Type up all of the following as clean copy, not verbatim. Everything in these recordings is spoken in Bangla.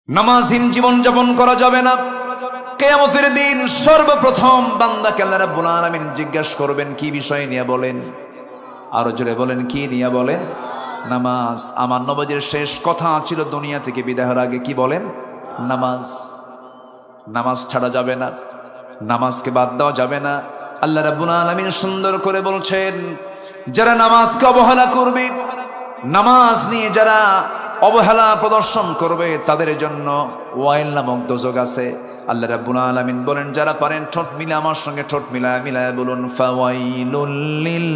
নামাজহীন জীবন যাপন করা যাবে না। কিয়ামতের দিন সর্বপ্রথম বান্দাকে আল্লাহ রাব্বুল আলামিন জিজ্ঞাসা করবেন কি বিষয় নিয়ে বলেন, আরো জোরে বলেন কি নিয়ে বলেন? নামাজ। আমার নবীর শেষ কথা ছিল দুনিয়া থেকে বিদায় হওয়ার আগে কি বলেন? নামাজ। নামাজ ছাড়া যাবে না, নামাজকে বাদ দেওয়া যাবে না। আল্লাহ রাব্বুল আলামিন সুন্দর করে বলছেন, যারা নামাজকে অবহেলা করবে, নামাজ নিয়ে যারা অবহেলা প্রদর্শন করবে, তাদের জন্য ওয়াইল নামক দোজখ আছে। আল্লাহ রাব্বুল আলামিন বলেন, যারা পারেন ঠোঁট মিলে আমার সঙ্গে ঠোঁট মিলায় বলুন, ফাওয়াইলুল লিল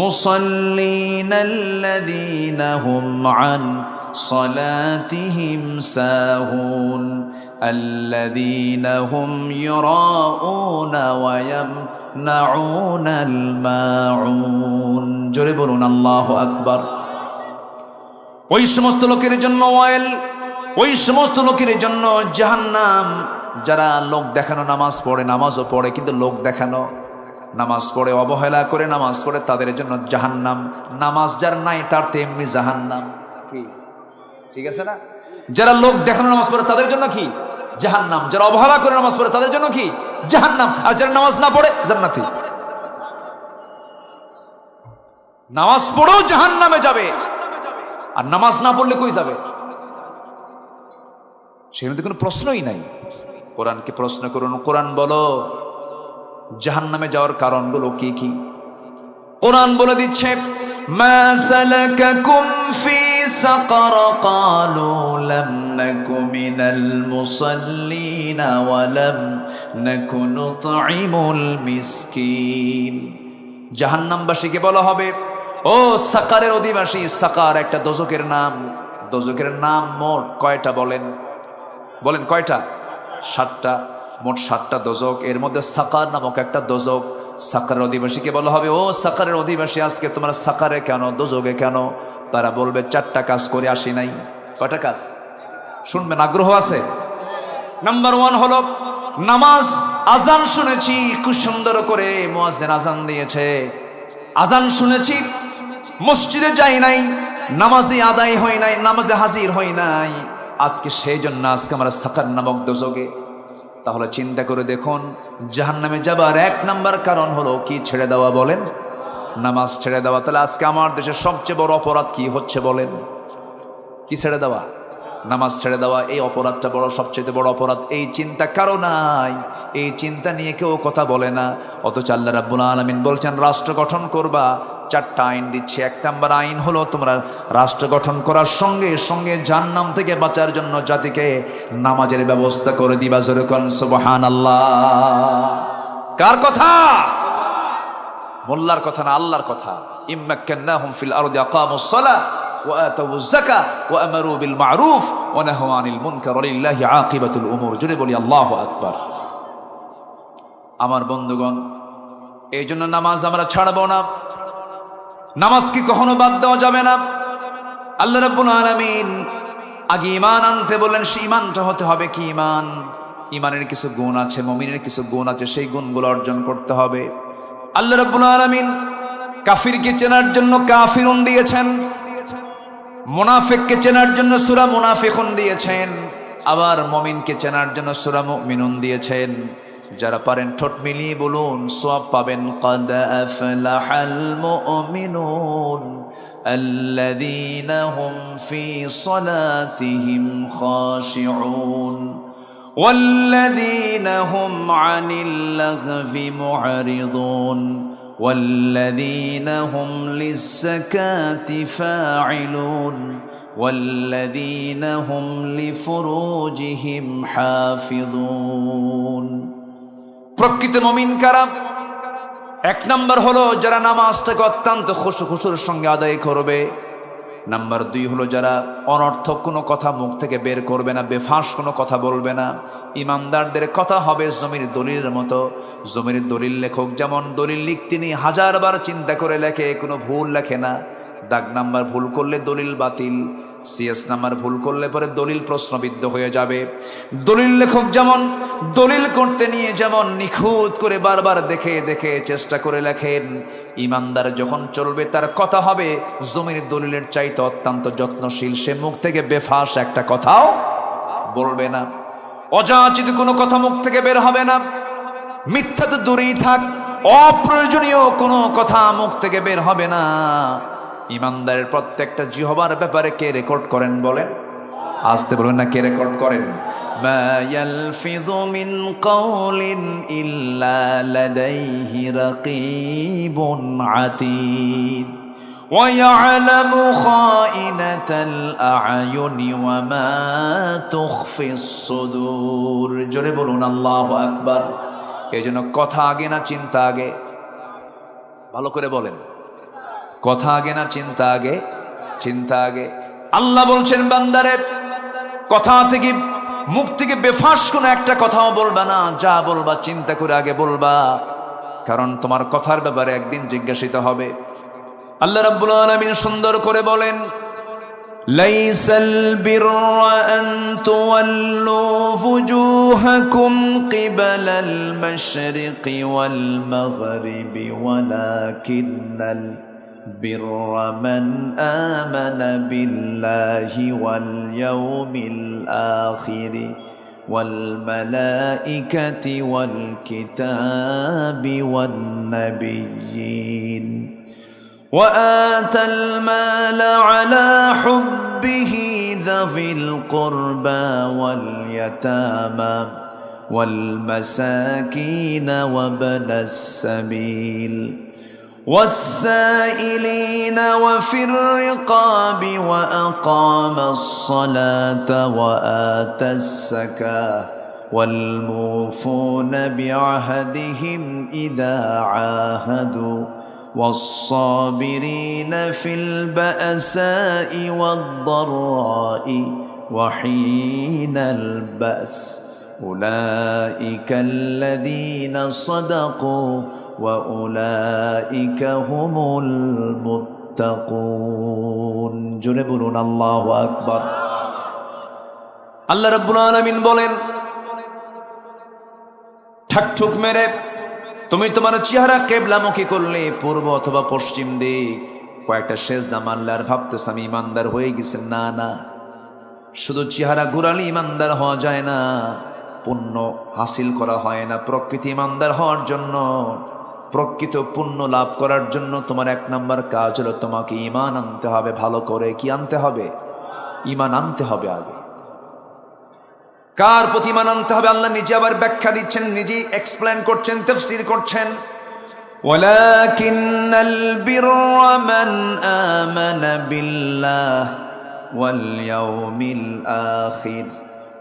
মুসাল্লিন আল্লাযীনা হুম আন সালাতিহিম সাহুন আল্লাযীনা হুম ইউরাউনা ওয়া ইয়ামনাউনাল মাউন। জোরে বলুন আল্লাহু আকবার। ওই সমস্ত লোকের জন্য ওয়াইল, ওই সমস্ত লোকের জন্য জাহান্নাম, যারা লোক দেখানো নামাজ পড়ে, নামাজও পড়ে কিন্তু লোক দেখানো নামাজ পড়ে, অবহেলা করে নামাজ পড়ে, তাদের জন্য জাহান্নাম। নামাজ যার নাই তার তেমনি জাহান্নাম। কি ঠিক আছে না? যারা লোক দেখানো নামাজ পড়ে তাদের জন্য কি? জাহান্নাম। যারা অবহেলা করে নামাজ পড়ে তাদের জন্য কি? জাহান্নাম। আর যারা নামাজ না পড়ে জান্নাতি। নামাজ পড়েও জাহান্নামে যাবে, আর নামাজ না পড়লে কই যাবে? সেখানে কোনো প্রশ্নই নাই। কোরআনকে প্রশ্ন করুন, কোরআন বলো জাহান্নামে যাওয়ার কারণগুলো কি কি? কোরআন বলে দিচ্ছে, মা সালাকাকুম ফি সাকার ক্বালু লাম নাকু মিনাল মুসাল্লিন ওয়া লাম নাকু নুতঈমুল মিসকিন। জাহান্নামবাসীকে বলা হবে, ও সাকারের অধিবাসী। সাকার একটা দোজখের নাম। দোজখের নাম মোট কয়টা বলেন? বলেন কয়টা? 7টা। মোট 7টা দোজখ, এর মধ্যে সাকার নামক একটা দোজখ। সাকারের অধিবাসীকে বলা হবে, ও সাকারের অধিবাসী, আজকে তোমরা সাকারে কেন, দোজখে কেন? তারা বলবে 4টা কাজ করে আসি নাই। কয়টা কাজ শুনবেন? আগ্রহ আছে? নাম্বার 1 হলো নামাজ। আজান শুনেছি খুব সুন্দর করে, মুয়াজ্জিন আজান দিয়েছে, আজান শুনেছি, মসজিদে যাই নাই, নামাজে আদায় হয় নাই, নামাজে হাজির হই নাই, আজকে সেই জন্য আজকে আমরা সাকার নামক দোজখে। তাহলে চিন্তা করে দেখুন, জাহান্নামে যাবার 1 নাম্বার কারণ হলো কি? ছেড়ে দেওয়া। বলেন নামাজ ছেড়ে দেওয়া। তাহলে আজকে আমার দেশের সবচেয়ে বড় অপরাধ কি হচ্ছে বলেন? কি ছেড়ে দেওয়া? নামাজ ছেড়ে দেওয়া। এই অপরাধটা বড়, সবচেয়ে বড় অপরাধ। এই চিন্তা কারো নাই, এই চিন্তা নিয়ে কেউ কথা বলে না। অথচ আল্লাহ রাব্বুল আলামিন বলছেন, রাষ্ট্র গঠন করবা, 4টা আইন দিচ্ছে। 1 নাম্বার আইন হলো তোমরা রাষ্ট্র গঠন করার সঙ্গে সঙ্গে জাহান্নাম থেকে বাঁচার জন্য জাতিকে নামাজের ব্যবস্থা করে দিবা। জোরে কোন সুবহানাল্লাহ। কার কথা? মোল্লার কথা না, আল্লাহর কথা। ইম্মাক্কান্নাহুম ফিল আরদি আকামুস সালাহ ওয়া আতাউয যাকাহ ওয়া আমারু বিল মা'রুফ ওয়া নাহাউ আনিল মুনকার ওয়া লিল্লাহি আকিবাতুল উমুর। জোরে বলি আল্লাহু আকবার। আমার বন্ধুগণ, এই জন্য নামাজ আমরা ছাড়বো না, নামাজ কি কখনো বাদ দেওয়া যাবে না। আল্লাহ রাব্বুল আলামিন আগে ঈমান আনতে বললেন, সেই ঈমানটা হতে হবে কি ঈমান? ঈমানের কিছু গুণ আছে, মুমিনের কিছু গুণ আছে, সেই গুণগুলো অর্জন করতে হবে। আল্লাহ রাব্বুল আলামিন কাফিরকে চেনার জন্য কাফিরুন দিয়েছেন, মুনাফিককে চেনার জন্য সূরা মুনাফিকুন দিয়েছেন, আবার মুমিনকে চেনার জন্য সূরা মুমিনুন দিয়েছেন। যারা পারেন ঠোঁট মিলিয়ে বলুন, সওয়াব পাবেন। ক্বাদ আফলাহাল মুমিনুন আল্লাযীনা হুম ফি সালাতিহিম খাশিউন ওয়াল্লাযীনা হুম আনিল লাগভি মু'রিদুন ওয়াল্লাযীনা হুম লিয-যাকাতি ফা'ইলুন ওয়াল্লাযীনা হুম লিফুরুজিহিম হাফিযুন। প্রকৃত মুমিন কারা? 1 নাম্বার হলো যারা নামাজটাকে অত্যন্ত খুশুর সঙ্গে আদায় করবে। নাম্বার 2 হলো যারা অনর্থক কোনো কথা মুখ থেকে বের করবে না, বেফাঁস কোনো কথা বলবে না। ইমানদারদের কথা হবে জমির দলিলের মতো। জমির দলিল লেখক যেমন দলিল লিখতে নিয়ে 1000 বার চিন্তা করে লেখে, কোনো ভুল লেখে না। দাগ নাম্বার ভুল করলে দলিল বাতিল, সিএস নাম্বার ভুল করলে পরে দলিল প্রশ্নবিদ্ধ হয়ে যাবে। দলিল লেখক যেমন দলিল করতে নিয়ে যেমন নিখুঁত করে বারবার দেখে দেখে চেষ্টা করে লেখেন, ইমানদার যখন চলবে তার কথা হবে জমির দলিলের চাইতে অত্যন্ত যত্নশীল। সে মুখ থেকে বেফাস একটা কথাও বলবে হবে না, অযাচিত কোনো কথা মুখ থেকে বের হবে না, মিথ্যা তো দূরেই থাক, অপ্রয়োজনীয় কোনো কথা মুখ থেকে বের হবে না। ইমানদারের প্রত্যেকটা জিহ্বার ব্যাপারে কে রেকর্ড করেন বলেন? আসতে বলবেন না, কে রেকর্ড করেন? মা ইয়ালফিযু মিন কাওলিন ইল্লা লাদাইহি রাকীবুন আতীদ ওয়া ইয়ালামু খাইনাতাল আ'য়ুনি ওয়া মা তুখফিস সুদূর। জোরে বলুন আল্লাহু আকবার। এইজন্য কথা আগে না চিন্তা আগে? ভালো করে বলেন, কথা আগে না চিন্তা আগে? চিন্তা আগে। আল্লাহ বলছেন বান্দারে, কথা থেকে, মুখ থেকে বেফাস কোনো একটা কথাও বলবা না, যা বলবা চিন্তা করে আগে বলবা, কারণ তোমার কথার ব্যাপারে একদিন জিজ্ঞাসিত হবে। আল্লাহ রাব্বুল আলামিন সুন্দর করে বলেন, লাইসাল বিররা আন তুওয়াল্লু ফুজুহাকুম কিবালাল মাশরিকি ওয়াল মাগরিবি ওয়ালাকিন্নাল بر من آمن بالله واليوم الآخر والملائكة والكتاب والنبيين وآتى المال على حبه ذوي القربى واليتامى والمساكين وابن السبيل والسائلين وفي الرقاب وأقام الصلاة وآتى الزكاة والموفون بعهدهم إذا عاهدوا والصابرين في البأساء والضراء وحين البأس أولئك الذين صدقوا وأولئك هم المتقون জোরে বলুন আল্লাহু আকবার। আল্লাহ রাব্বুল আলামিন বলেন, ঠাকঠুক মেরে তুমি তোমার চেহারা কিবলামুখী করলে, পূর্ব অথবা পশ্চিম দিক, কয়েকটা সেজদা মারলে আর ভাবতেছ আমি ইমানদার হয়ে গেছি। না না, শুধু চেহারা ঘুরালে ইমানদার হওয়া যায় না, পুণ্য হাসিল করা হয় না। প্রকৃতি ইমানদার হওয়ার জন্য, প্রকৃত পুণ্য লাভ করার জন্য তোমার এক নাম্বার কাজ হলো তোমাকে ঈমান আনতে হবে। ভালো করে কি আনতে হবে? ঈমান আনতে হবে আগে। কার প্রতি ঈমান আনতে হবে? আল্লাহ নিজে আবার ব্যাখ্যা দিচ্ছেন, নিজেই এক্সপ্লেন করছেন, তাফসীর করছেন। ওয়ালাকিন্নাল বিররা মান আমানা বিল্লাহ ওয়াল ইয়াউমিল আখির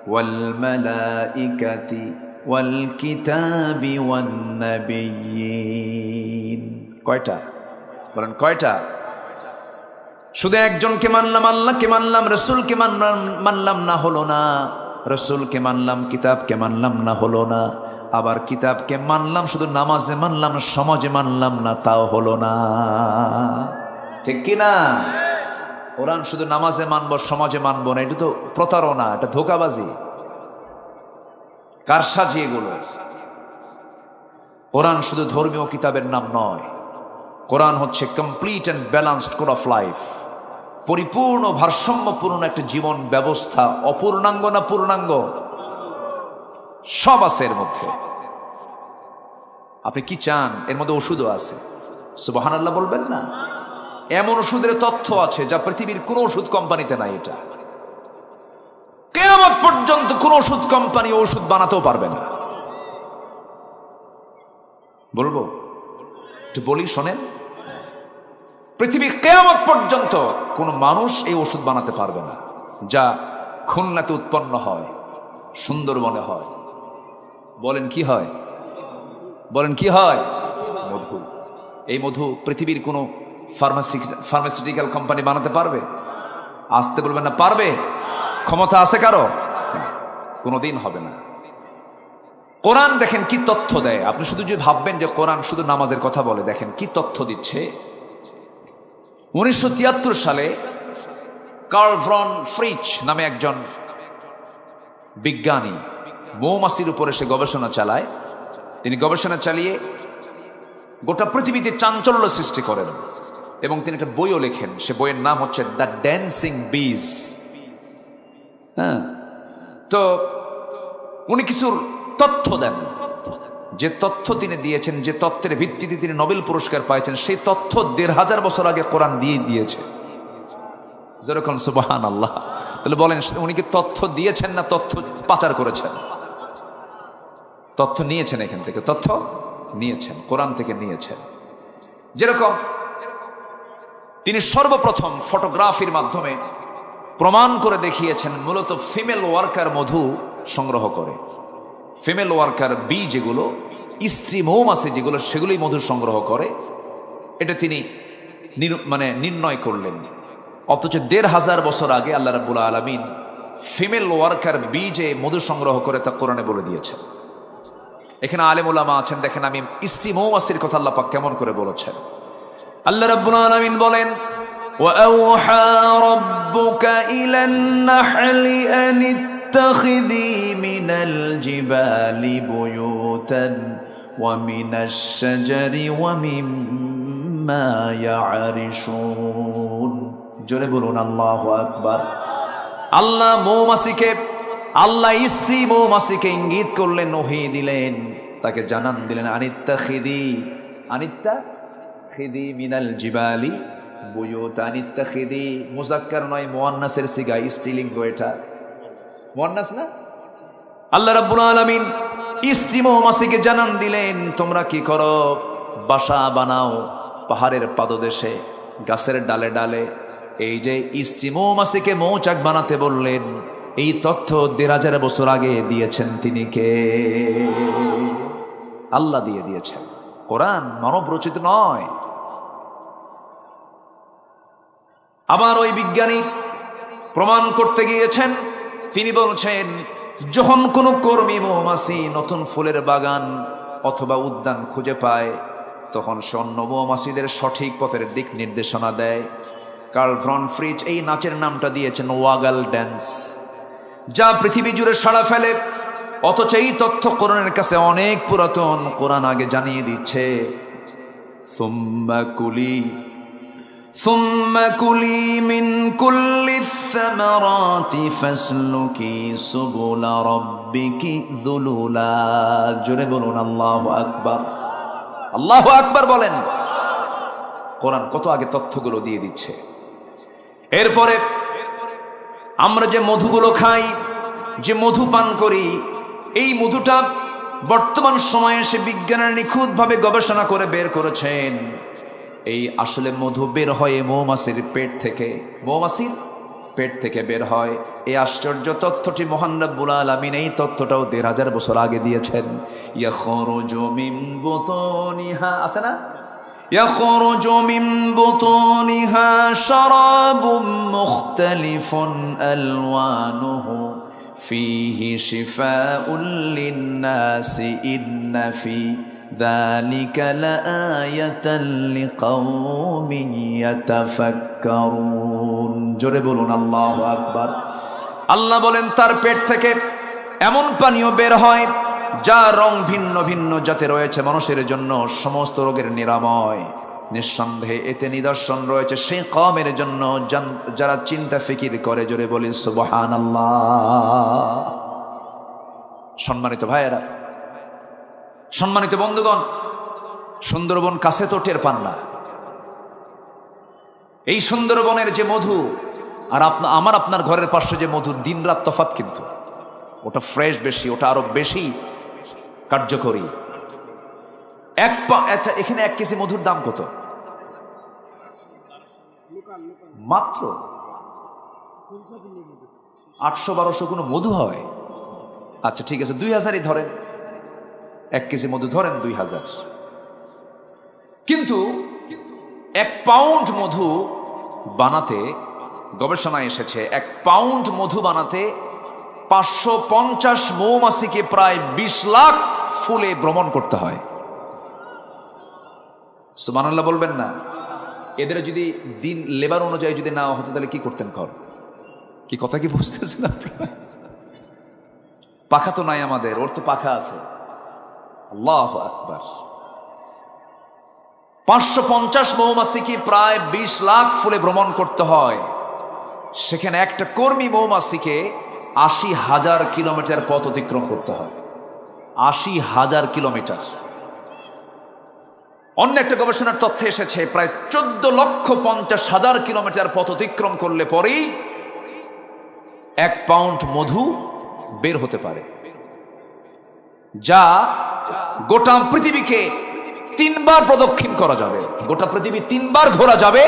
ওয়াল মালাইকাতি ওয়াল কিতাবি ওয়ান নাবিয়্যিন। কয়টা বলেন? কয়টা? শুধু একজনকে মানলাম, আল্লাহকে মানলাম, রাসূলকে মানলাম না, হলো না। রাসূলকে মানলাম, কিতাবকে মানলাম না, হলো না। আবার কিতাবকে মানলাম, শুধু নামাজে মানলাম, সমাজে মানলাম না, তাও হলো না। ঠিক কি না? কোরআন শুধু নামাজে মানবো, সমাজে মানবো না, এটা তো প্রতারণা, এটা ধোঁকাবাজি, কারসাজি এগুলো। কোরআন শুধু ধর্মীয় কিতাবের নাম নয়, কোরআন হচ্ছে complete and balanced code of life, পরিপূর্ণ ভারসাম্যপূর্ণ একটা জীবন ব্যবস্থা। অপূর্ণাঙ্গ না পূর্ণাঙ্গ? সব আছে এর মধ্যে। আপনি কি চান? এর মধ্যে ওষুধও আছে। সুবহানাল্লাহ বলবেন না? এমন ওষুধের তথ্য আছে যা পৃথিবীর কোন ওষুধ কোম্পানিতে নাই। এটা কিয়ামত পর্যন্ত কোন ওষুধ কোম্পানি ওষুধ বানাতেও পারবে না। বলবো? একটু বলি, শোনেন। পৃথিবীর কিয়ামত পর্যন্ত কোন মানুষ এই ওষুধ বানাতে পারবে না যা খুলনাতে উৎপন্ন হয়, সুন্দরবনে হয়। বলেন কি হয়? বলেন কি হয়? মধু। এই মধু পৃথিবীর কোন ফার্মাসিউটিক্যাল কোম্পানি বানাতে পারবে? আসতে বলবেন না, পারবে? ক্ষমতা আছে কারো? কোনোদিন হবে না। কোরআন দেখেন কি তথ্য দেয়। আপনি শুধু যে ভাববেন যে কোরআন শুধু নামাজের কথা বলে, দেখেন কি তথ্য দিচ্ছে। 1973 সালে কার্ল ভন ফ্রিচ নামে একজন বিজ্ঞানী মৌমাছির উপরে সে গবেষণা চালায়। তিনি গবেষণা চালিয়ে গোটা পৃথিবীতে চাঞ্চল্য সৃষ্টি করেন এবং তিনি একটা বইও লেখেন। সে বইয়ের নাম হচ্ছে দ্য ড্যান্সিং বিজ। হ্যাঁ, তো উনি কিছু তথ্য দেন, যে তথ্য তিনি দিয়েছেন, যে তথ্যের ভিত্তিতে তিনি নোবেল পুরস্কার পাইছেন, সেই তথ্য ১৫০০ বছর আগে কোরআন দিয়ে দিয়েছে। যেরকম সুবহানাল্লাহ। তাহলে বলেন, উনি কি তথ্য দিয়েছেন না তথ্য পাচার করেছেন? তথ্য নিয়েছেন, এখান থেকে তথ্য নিয়েছেন, কোরআন থেকে নিয়েছেন। যেরকম তিনি সর্বপ্রথম ফটোগ্রাফির মাধ্যমে প্রমাণ করে দেখিয়েছেন মূলত ফিমেল ওয়ার্কার মধু সংগ্রহ করে, ফিমেল ওয়ার্কার বি যেগুলো, স্ত্রী মৌমাছি যেগুলো, সেগুলোই মধু সংগ্রহ করে, এটা তিনি নির্ণয় করলেন। অথচ ১৫০০ বছর আগে আল্লাহ রাব্বুল আলামিন ফিমেল ওয়ার্কার বি যে মধু সংগ্রহ করে তা কোরআনে বলে দিয়েছে। এখানে আলেম ওলামা আছেন, দেখেন আমি স্ত্রী মৌমাছির কথা আল্লাহ পাক কেমন করে বলেছেন। আল্লাহ রাব্বুল আলামিন বলেন, وَأَوْحَى رَبُّكَ إِلَى النَّحْلِ أَنِ اتَّخِذِي مِنَ الْجِبَالِ بُيُوتًا وَمِنَ الشَّجَرِ وَمِمَّا يَعْرِشُونَ। জোরে বলুন আল্লাহু আকবার। আল্লাহ মৌমাছিকে, আল্লাহ স্ত্রী মৌমাছিকে ইঙ্গিত করলেন, ওহী দিলেন, তাকে জানান দিলেন, আনিত্তাখিদি মিনাল জিবালি বুয়ুতা। আনিত্তাখিদি মুযাক্কার নয়, মুয়ান্নাসের সিগা, স্ত্রীলিঙ্গ, এটা মুয়ান্নাস না। আল্লাহ রাব্বুল আলামিন স্ত্রী মৌমাছিকে জানান দিলেন, তোমরা কি করো, বাসা বানাও পাহাড়ের পাদদেশে, গাছের ডালে ডালে। এই যে স্ত্রী মৌমাছিকে মৌচাক বানাতে বললেন, এই তথ্য ১৫০০ বছর আগে দিয়েছেন তিনি কে? আল্লাহ দিয়ে দিয়েছেন। কোরআন মানব রচিত নয়। আবার ওই বিজ্ঞানী প্রমাণ করতে গিয়েছেন, তিনি বলছেন, যখন কোনো কর্মী মৌমাছি নতুন ফুলের বাগান অথবা উদ্যান খুঁজে পায়, তখন সে অন্য মৌমাছিদের সঠিক পথের দিক নির্দেশনা দেয়। কার্ল ভন ফ্রিজ এই নাচের নামটা দিয়েছেন ওয়াগল ড্যান্স, যা পৃথিবী জুড়ে সাড়া ফেলে। অথচ এই তথ্য কোরআনের কাছে অনেক পুরাতন। কোরআন আগে জানিয়ে দিচ্ছে, সুম্মা কুলি মিন কুল্লিস সামারাতি ফাসলুকি সুবুলা রাব্বিকি যুলুলা। জোরে বলুন আল্লাহু আকবার। আল্লাহু আকবার বলেন। কোরআন কত আগে তথ্যগুলো দিয়ে দিচ্ছে। এরপরে আমরা যে মধুগুলো খাই, যে মধু পান করি, এই মধুটা বর্তমান সময়ে এসে বিজ্ঞানের নিখুঁতভাবে গবেষণা করে বের করেছেন, এই আসলে মধু বের হয় মৌমাছির পেট থেকে, মৌমাছির পেট থেকে বের হয়। এই আশ্চর্য তথ্যটি মহান রব্বুল আলামিন এই তথ্যটাও ১৫০০ বছর আগে দিয়েছেন। ইয়াখরুজু মিন বুতুনিহা, আছে না, ইয়াখরুজু মিন বুতুনিহা শারাবুম মুখতালিফুন আলওয়ানুহু ফীহি শিফাউল লিন্নাসি ইন্না ফী যালিকা লাআয়াতান লিকাওমিন ইয়াতাফাক্কারুন। জোরে বলুন আল্লাহু আকবার। আল্লাহ বলেন, তার পেট থেকে এমন পানীয় বের হয় যা রং ভিন্ন ভিন্ন যাতে রয়েছে মানুষের জন্য সমস্ত রোগের নিরাময়। নিঃসন্দেহে এতে নিদর্শন রয়েছে সেই কওমের জন্য যারা চিন্তা ফিকির করে। জোরে বলি সুবহানাল্লাহ। সম্মানিত ভাইয়েরা, সম্মানিত বন্ধুগণ, সুন্দরবন কাছে তো টের পান না। এই সুন্দরবনের যে মধু আর আমার আপনার ঘরের পাশে যে মধু, দিন রাত তফাৎ, কিন্তু ওটা ফ্রেশ বেশি, ওটা আরো বেশি কার্যকরী। এখানে 1 কেজি মধুর দাম কত? মাত্র 800-1200 কোনো মধু হয়? আচ্ছা ঠিক আছে, 2000ই ধরেন, 1 কেজি মধু ধরেন 2000। কিন্তু 1 পাউন্ড মধু বানাতে, গবেষণায় এসেছে, 1 পাউন্ড মধু বানাতে 550 মৌমাছিকে প্রায় 20 লাখ ফুলে ভ্রমণ করতে হয়। সুবহানাল্লাহ বলবেন না? এদের যদি দিন লেবার অনুযায়ী যদি না হতো তাহলে কি করতেন? কি কথা কি বুঝতেছেন আপনারা? পাখা তো নাই আমাদের, ওর তো পাখা আছে। আল্লাহু আকবার। 550 মৌমাছিকে প্রায় 20 লাখ ফুলে ভ্রমণ করতে হয়। সেখানে একটা কর্মী মৌমাছিকে ৮০,০০০ কিলোমিটার পথ অতিক্রম করতে হয়। ৮০,০০০ কিলোমিটার। অন্য একটা গবেষণার তথ্যে এসেছে প্রায় ১৪,৫০,০০০ কিলোমিটার পথ অতিক্রম করলে পরেই ১ পাউন্ড মধু বের হতে পারে, যা গোটা পৃথিবীকে ৩ বার প্রদক্ষিণ করা যাবে। গোটা পৃথিবী ৩ বার ঘোরা যাবে।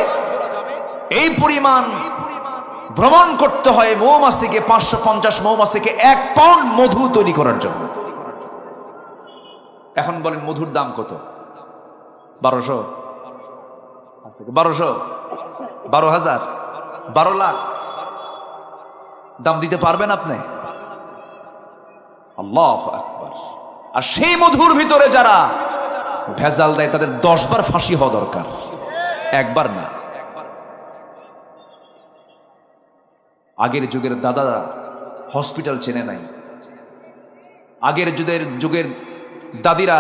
এই পরিমাণ ভ্রমণ করতে হয় মৌমাছিকে, ৫৫০ মৌমাছিকে ১ পাউন্ড মধু তৈরি করার জন্য। এখন বলেন মধুর দাম কত? ১২০০, ১২০০, ১২,০০০, ১২ লাখ দাম দিতে পারবেন আপনি? আল্লাহু আকবার। আর সেই মধুর ভিতরে যারা ভেজাল দেয় তাদের ১০ বার ফাঁসি হওয়া দরকার, একবার না। আগের যুগের দাদারা হসপিটাল চেনে নাই। আগের যুগের দাদিরা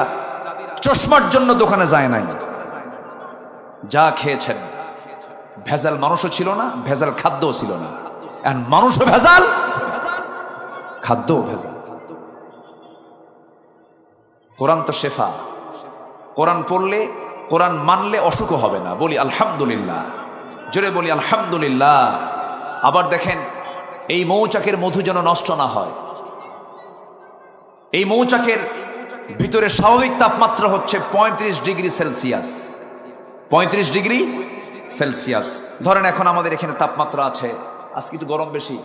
চশমার জন্য দোকানে যায় নাই। যা খেয়েছেন ভেজাল মানুষও ছিল না, ভেজাল খাদ্যও ছিল না। আর মানুষও ভেজাল, খাদ্যও ভেজাল। কোরআন তো শেফা। কোরআন পড়লে, কোরআন মানলে অসুখও হবে না। বলি আলহামদুলিল্লাহ, জোরে বলি আলহামদুলিল্লাহ। আবার দেখেন এই মৌচাকের মধু যেন নষ্ট না হয়। এই মৌচাকের ভিতরে স্বাভাবিক তাপমাত্রা হচ্ছে ৩৫ ডিগ্রি সেলসিয়াস। ৩৫ degree Celsius. ধরেন এখন আমাদের এখানে তাপমাত্রা আছে, আজকে একটু গরম বেশি,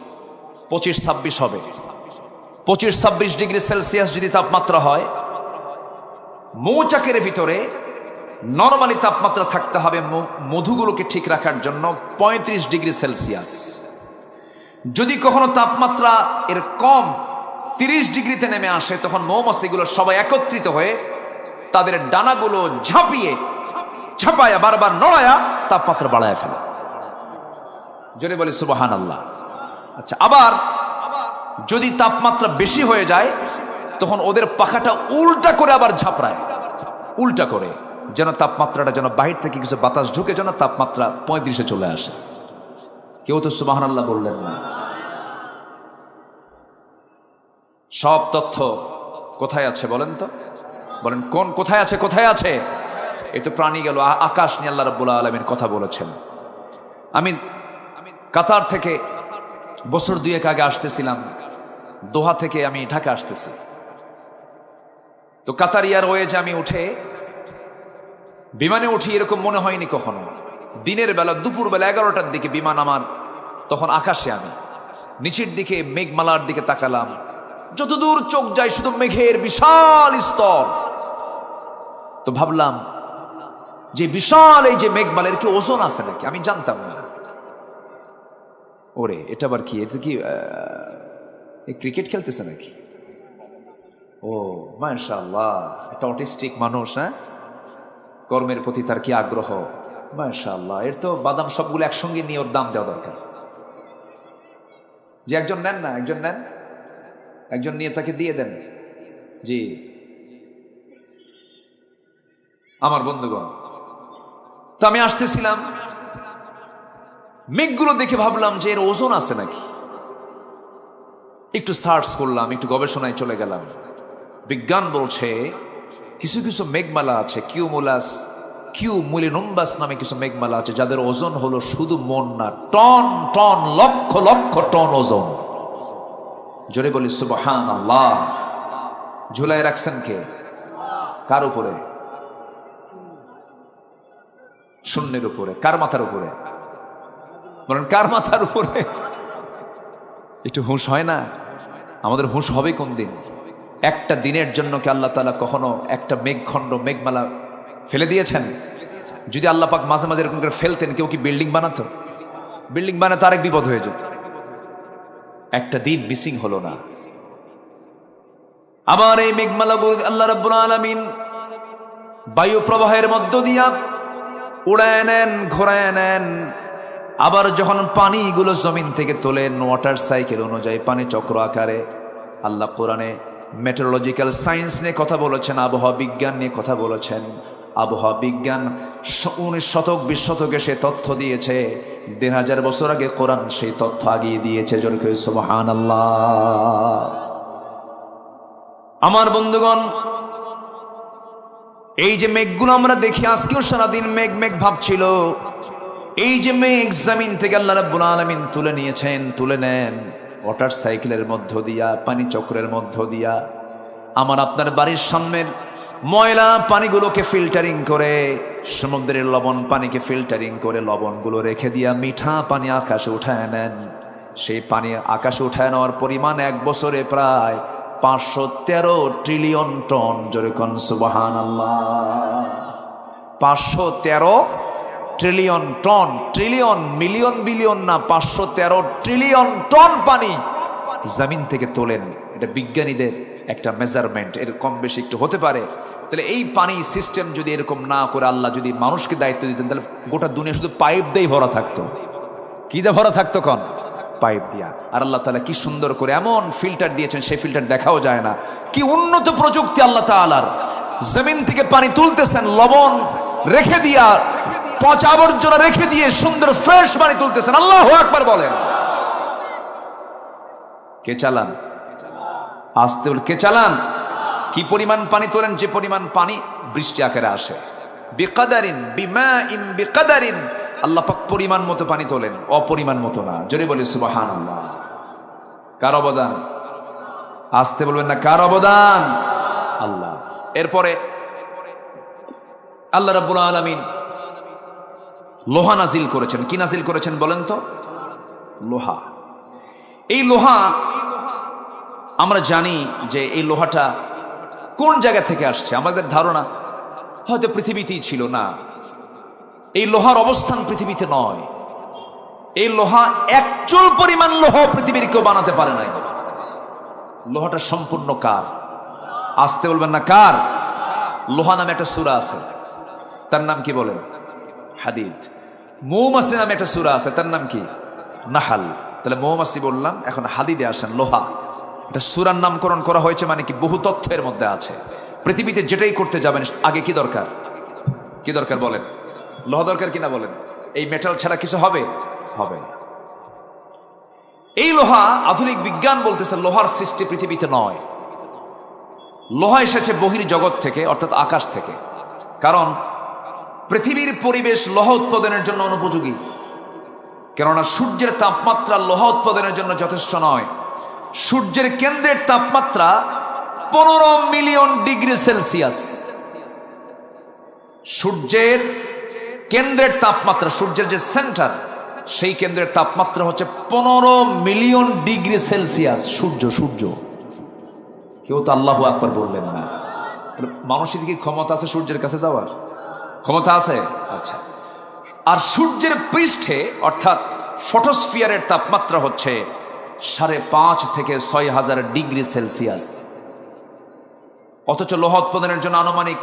২৫-২৬ হবে। ২৫-২৬ ডিগ্রি সেলসিয়াস যদি তাপমাত্রা হয়, মৌচাকের ভিতরে নরমালি তাপমাত্রা থাকতে হবে মধুগুলোকে ঠিক রাখার জন্য ৩৫ ডিগ্রি সেলসিয়াস। যদি কখনো তাপমাত্রা এর কম ৩০ ডিগ্রিতে নেমে আসে, তখন মৌমাছিগুলো সবাই একত্রিত হয়ে তাদের ডানাগুলো ঝাঁপায়া বারবার নড়ায়া তাপমাত্রা বাড়ায় ফেলে। জোরে বলি সুবহানাল্লাহ। আচ্ছা, আবার যদি তাপমাত্রা বেশি হয়ে যায়, তখন ওদের পাখাটা উল্টা করে আবার ঝাপড়ায়, উল্টা করে, যেন তাপমাত্রাটা যেন বাহির থেকে কিছু বাতাস ঢুকে যেন তাপমাত্রা ৩৫-এ চলে আসে। কেউ তো সুবহানাল্লাহ বললেন না। সব তথ্য কোথায় আছে বলেন তো? বলেন কোন কোথায় আছে? কোথায় আছে? এই তো প্রাণী গেল, আকাশ নিয়ে আল্লাহ রাব্বুল আলামিন কথা বলেছেন। আমি কাতার থেকে বছর ২-১ আগে আসতেছিলাম, দোহা থেকে আমি ঢাকা আসতেছি। তো কাতার এয়ারওয়েজে আমি উঠে বিমানে উঠি, এরকম মনে হয়নি কখনো। দিনের বেলা, দুপুর বেলা ১১টার দিকে বিমান আমার, তখন আকাশে আমি নিচের দিকে মেঘমালার দিকে তাকালাম। যতদূর চোখ যায় শুধু মেঘের বিশাল স্তর। তো ভাবলাম যে বিশাল এই যে মেঘমালার কি ওজন আছে নাকি? আমি জানতাম না। ওরে এটা আবার কি? এটা কি ক্রিকেট খেলতেছে নাকি? ও মাশাআল্লাহ, একটা অটিস্টিক মানুষ। হ্যাঁ, কর্মের প্রতি তার কি আগ্রহ! মাশাআল্লাহ। এর তো বাদাম সবগুলো একসঙ্গে নিয়ে ওর দাম দেওয়া দরকার। যে একজন নেন না, একজন নেন, একজন নিয়ে তাকে দিয়ে দেন। জি আমার বন্ধুগণ, তো আমি আসতেছিলাম, মেঘগুলো দেখে ভাবলাম যে এর ওজন আছে নাকি। একটু সার্চ করলাম, একটু গবেষণায় চলে গেলাম। বিজ্ঞান বলছে কিছু কিছু মেঘমালা আছে, কিউমুলিনুম্বাস নামে কিছু মেঘমালা আছে, যাদের ওজন হলো শুধু মন না, ton ton, lakh lakh ton ওজন। জোরে বলি সুবহানাল্লাহ। ঝুলাই রাখছেন কে? কার উপরে? শূন্যের উপরে। কার মাথার উপরে? বলেন কার মাথার উপরে? একটু হুঁশ হয় না? আমাদের হুঁশ হবে কোন দিন? একটা দিনের জন্য কি আল্লাহ তাআলা কখনো একটা মেঘখণ্ড, মেঘমালা ফেলে দিয়েছেন? যদি আল্লাহ পাক মাঝে মাঝে এরকম করে ফেলতেন, কেউ কি বিল্ডিং বানাতো? বিল্ডিং বানাতে আরেক বিপদ হয়ে যেত। একটা দিন মিসিং হলো না। আবার এই মেঘমালাগুলো আল্লাহ রাব্বুল আলামিন বায়ু প্রবাহের মধ্য দিয়া উড়ায় নেন, ঘোরায় নেন। আবার যখন পানিগুলো জমিন থেকে তোলেন, ওয়াটার সাইকেল অনুযায়ী পানি চক্র আকারে। আল্লাহ কোরআনে মেটেরোলজিক্যাল সায়েন্স নিয়ে কথা বলেছেন, আবহাওয়া বিজ্ঞান নিয়ে কথা বলেছেন। আবহাওয়া বিজ্ঞান 19 শতক 20 শতকে সে তথ্য দিয়েছে, 1500 বছর আগে কোরআন সেই তথ্য আগিয়ে দিয়েছে। জোরে করে সুবহানাল্লাহ। আমার বন্ধুগণ, এই যে মেঘগুলো আমরা দেখি, আজকেও সারাদিন মেঘ মেঘ ভাবছিল, এই যে মেঘ জমিন থেকে আল্লাহ রাব্বুল আলামিন তুলে নিয়েছেন, তুলে নেন ওয়াটার সাইকেলের মধ্য দিয়া, পানি চক্রের মধ্য দিয়া, আমার আপনার বাড়ির সামনের ময়লা পানিগুলোকে ফিল্টারিং করে, সমুদ্রের লবণ পানিকে ফিল্টারিং করে লবণগুলো রেখে দিয়া মিঠা পানি আকাশে উঠায় নেন। সেই পানি আকাশে উঠায় নেওয়ার পরিমাণ এক বছরে প্রায় 513 ট্রিলিয়ন টন। জোরে কোন সুবহানাল্লাহ। 513 trillion ton, trillion million billion না, 513 ট্রিলিয়ন টন পানি জমিন থেকে তোলেন। এটা বিজ্ঞানীদের একটা মেজারমেন্ট, এর কম বেশি একটু হতে পারে। তাহলে এই পানি সিস্টেম যদি এরকম না করে আল্লাহ যদি মানুষকে দায়িত্ব দিতেন, তাহলে গোটা দুনিয়া শুধু পাইপ দিয়েই ভরা থাকতো। কি দিয়ে ভরা থাকতো? কোন পাইপ দিয়া। আর আল্লাহ তাআলা কি সুন্দর করে এমন ফিল্টার দিয়েছেন, সেই ফিল্টার দেখাও যায় না। কি উন্নত প্রযুক্তি আল্লাহ তাআলার। জমিন থেকে পানি তুলতেছেন, লবণ রেখে দিয়া, পচা আবর্জনা রেখে দিয়ে সুন্দর ফ্রেশ পানি তুলতেছেন। আল্লাহু আকবার বলেন। কে চালান? আসতে বল, কে চালান? কি পরিমাণ পানি তোলেন? যে পরিমাণ পানি বৃষ্টি আকারে আসে, বিকাদারিন বিমাইন বিকাদারিন, আল্লাহ পাক পরিমাণ মতো পানি তোলেন, অপরিমাণ মতো না। জোরে বলি সুবহানাল্লাহ। কার অবদান? আসতে বলবেন না, কার অবদান? আল্লাহ। এরপরে আল্লাহ রাব্বুল আলামিন লোহা নাজিল করেছেন। কি নাজিল করেছেন বলেন তো? লোহা। এই লোহা আমরা জানি যে এই লোহাটা কোন জায়গা থেকে আসছে। আমাদের ধারণা হয়তো পৃথিবীতেই ছিল না। এই লোহার অবস্থান পৃথিবীতে নয়। এই লোহা একচুল পরিমাণ লোহা পৃথিবীর কেউ বানাতে পারে নাই। লোহাটা সম্পূর্ণ কার? আসতে বলবেন না, কার? লোহা নামে একটা সূরা আছে, তার নাম কি বলেন? হাদিদ। মৌমাছি নামে একটা সূরা আছে, তার নাম কি? নাহাল। তাহলে মৌমাছি বললাম, এখন হাদিদে আসেন। লোহা এটা সূরার নামকরণ করা হয়েছে, মানে কি বহু তথ্যের মধ্যে আছে। পৃথিবীতে যেটাই করতে যাবেন আগে কি দরকার? কি দরকার বলেন? লোহা দরকার কিনা বলেন? এই মেটাল ছাড়া কিছু হবে? হবে না। এই লোহা, আধুনিক বিজ্ঞান বলতেছে লোহার সৃষ্টি পৃথিবীতে নয়। লোহা এসেছে বহির জগৎ থেকে, অর্থাৎ আকাশ থেকে। কারণ পৃথিবীর পরিবেশ লোহা উৎপাদনের জন্য অনুপযোগী। কেননা সূর্যের তাপমাত্রা লোহা উৎপাদনের জন্য যথেষ্ট নয়। সূর্যের কেন্দ্রের তাপমাত্রা 15 মিলিয়ন ডিগ্রি সেলসিয়াস। সূর্যের কেন্দ্রের তাপমাত্রা, সূর্যের যে সেন্টার, সেই কেন্দ্রের তাপমাত্রা হচ্ছে 15 মিলিয়ন ডিগ্রি সেলসিয়াস। সূর্য কেউ তো আল্লাহু আকবার বললেন না। মানুষের কি ক্ষমতা আছে সূর্যের কাছে যাওয়ার? ক্ষমতা আছে? আচ্ছা। আর সূর্যের পৃষ্ঠে অর্থাৎ ফটোস্ফিয়ারের তাপমাত্রা হচ্ছে 5.5 থেকে 6,000 ডিগ্রি সেলসিয়াস। অথচ লোহা উৎপাদনের জন্য আনুমানিক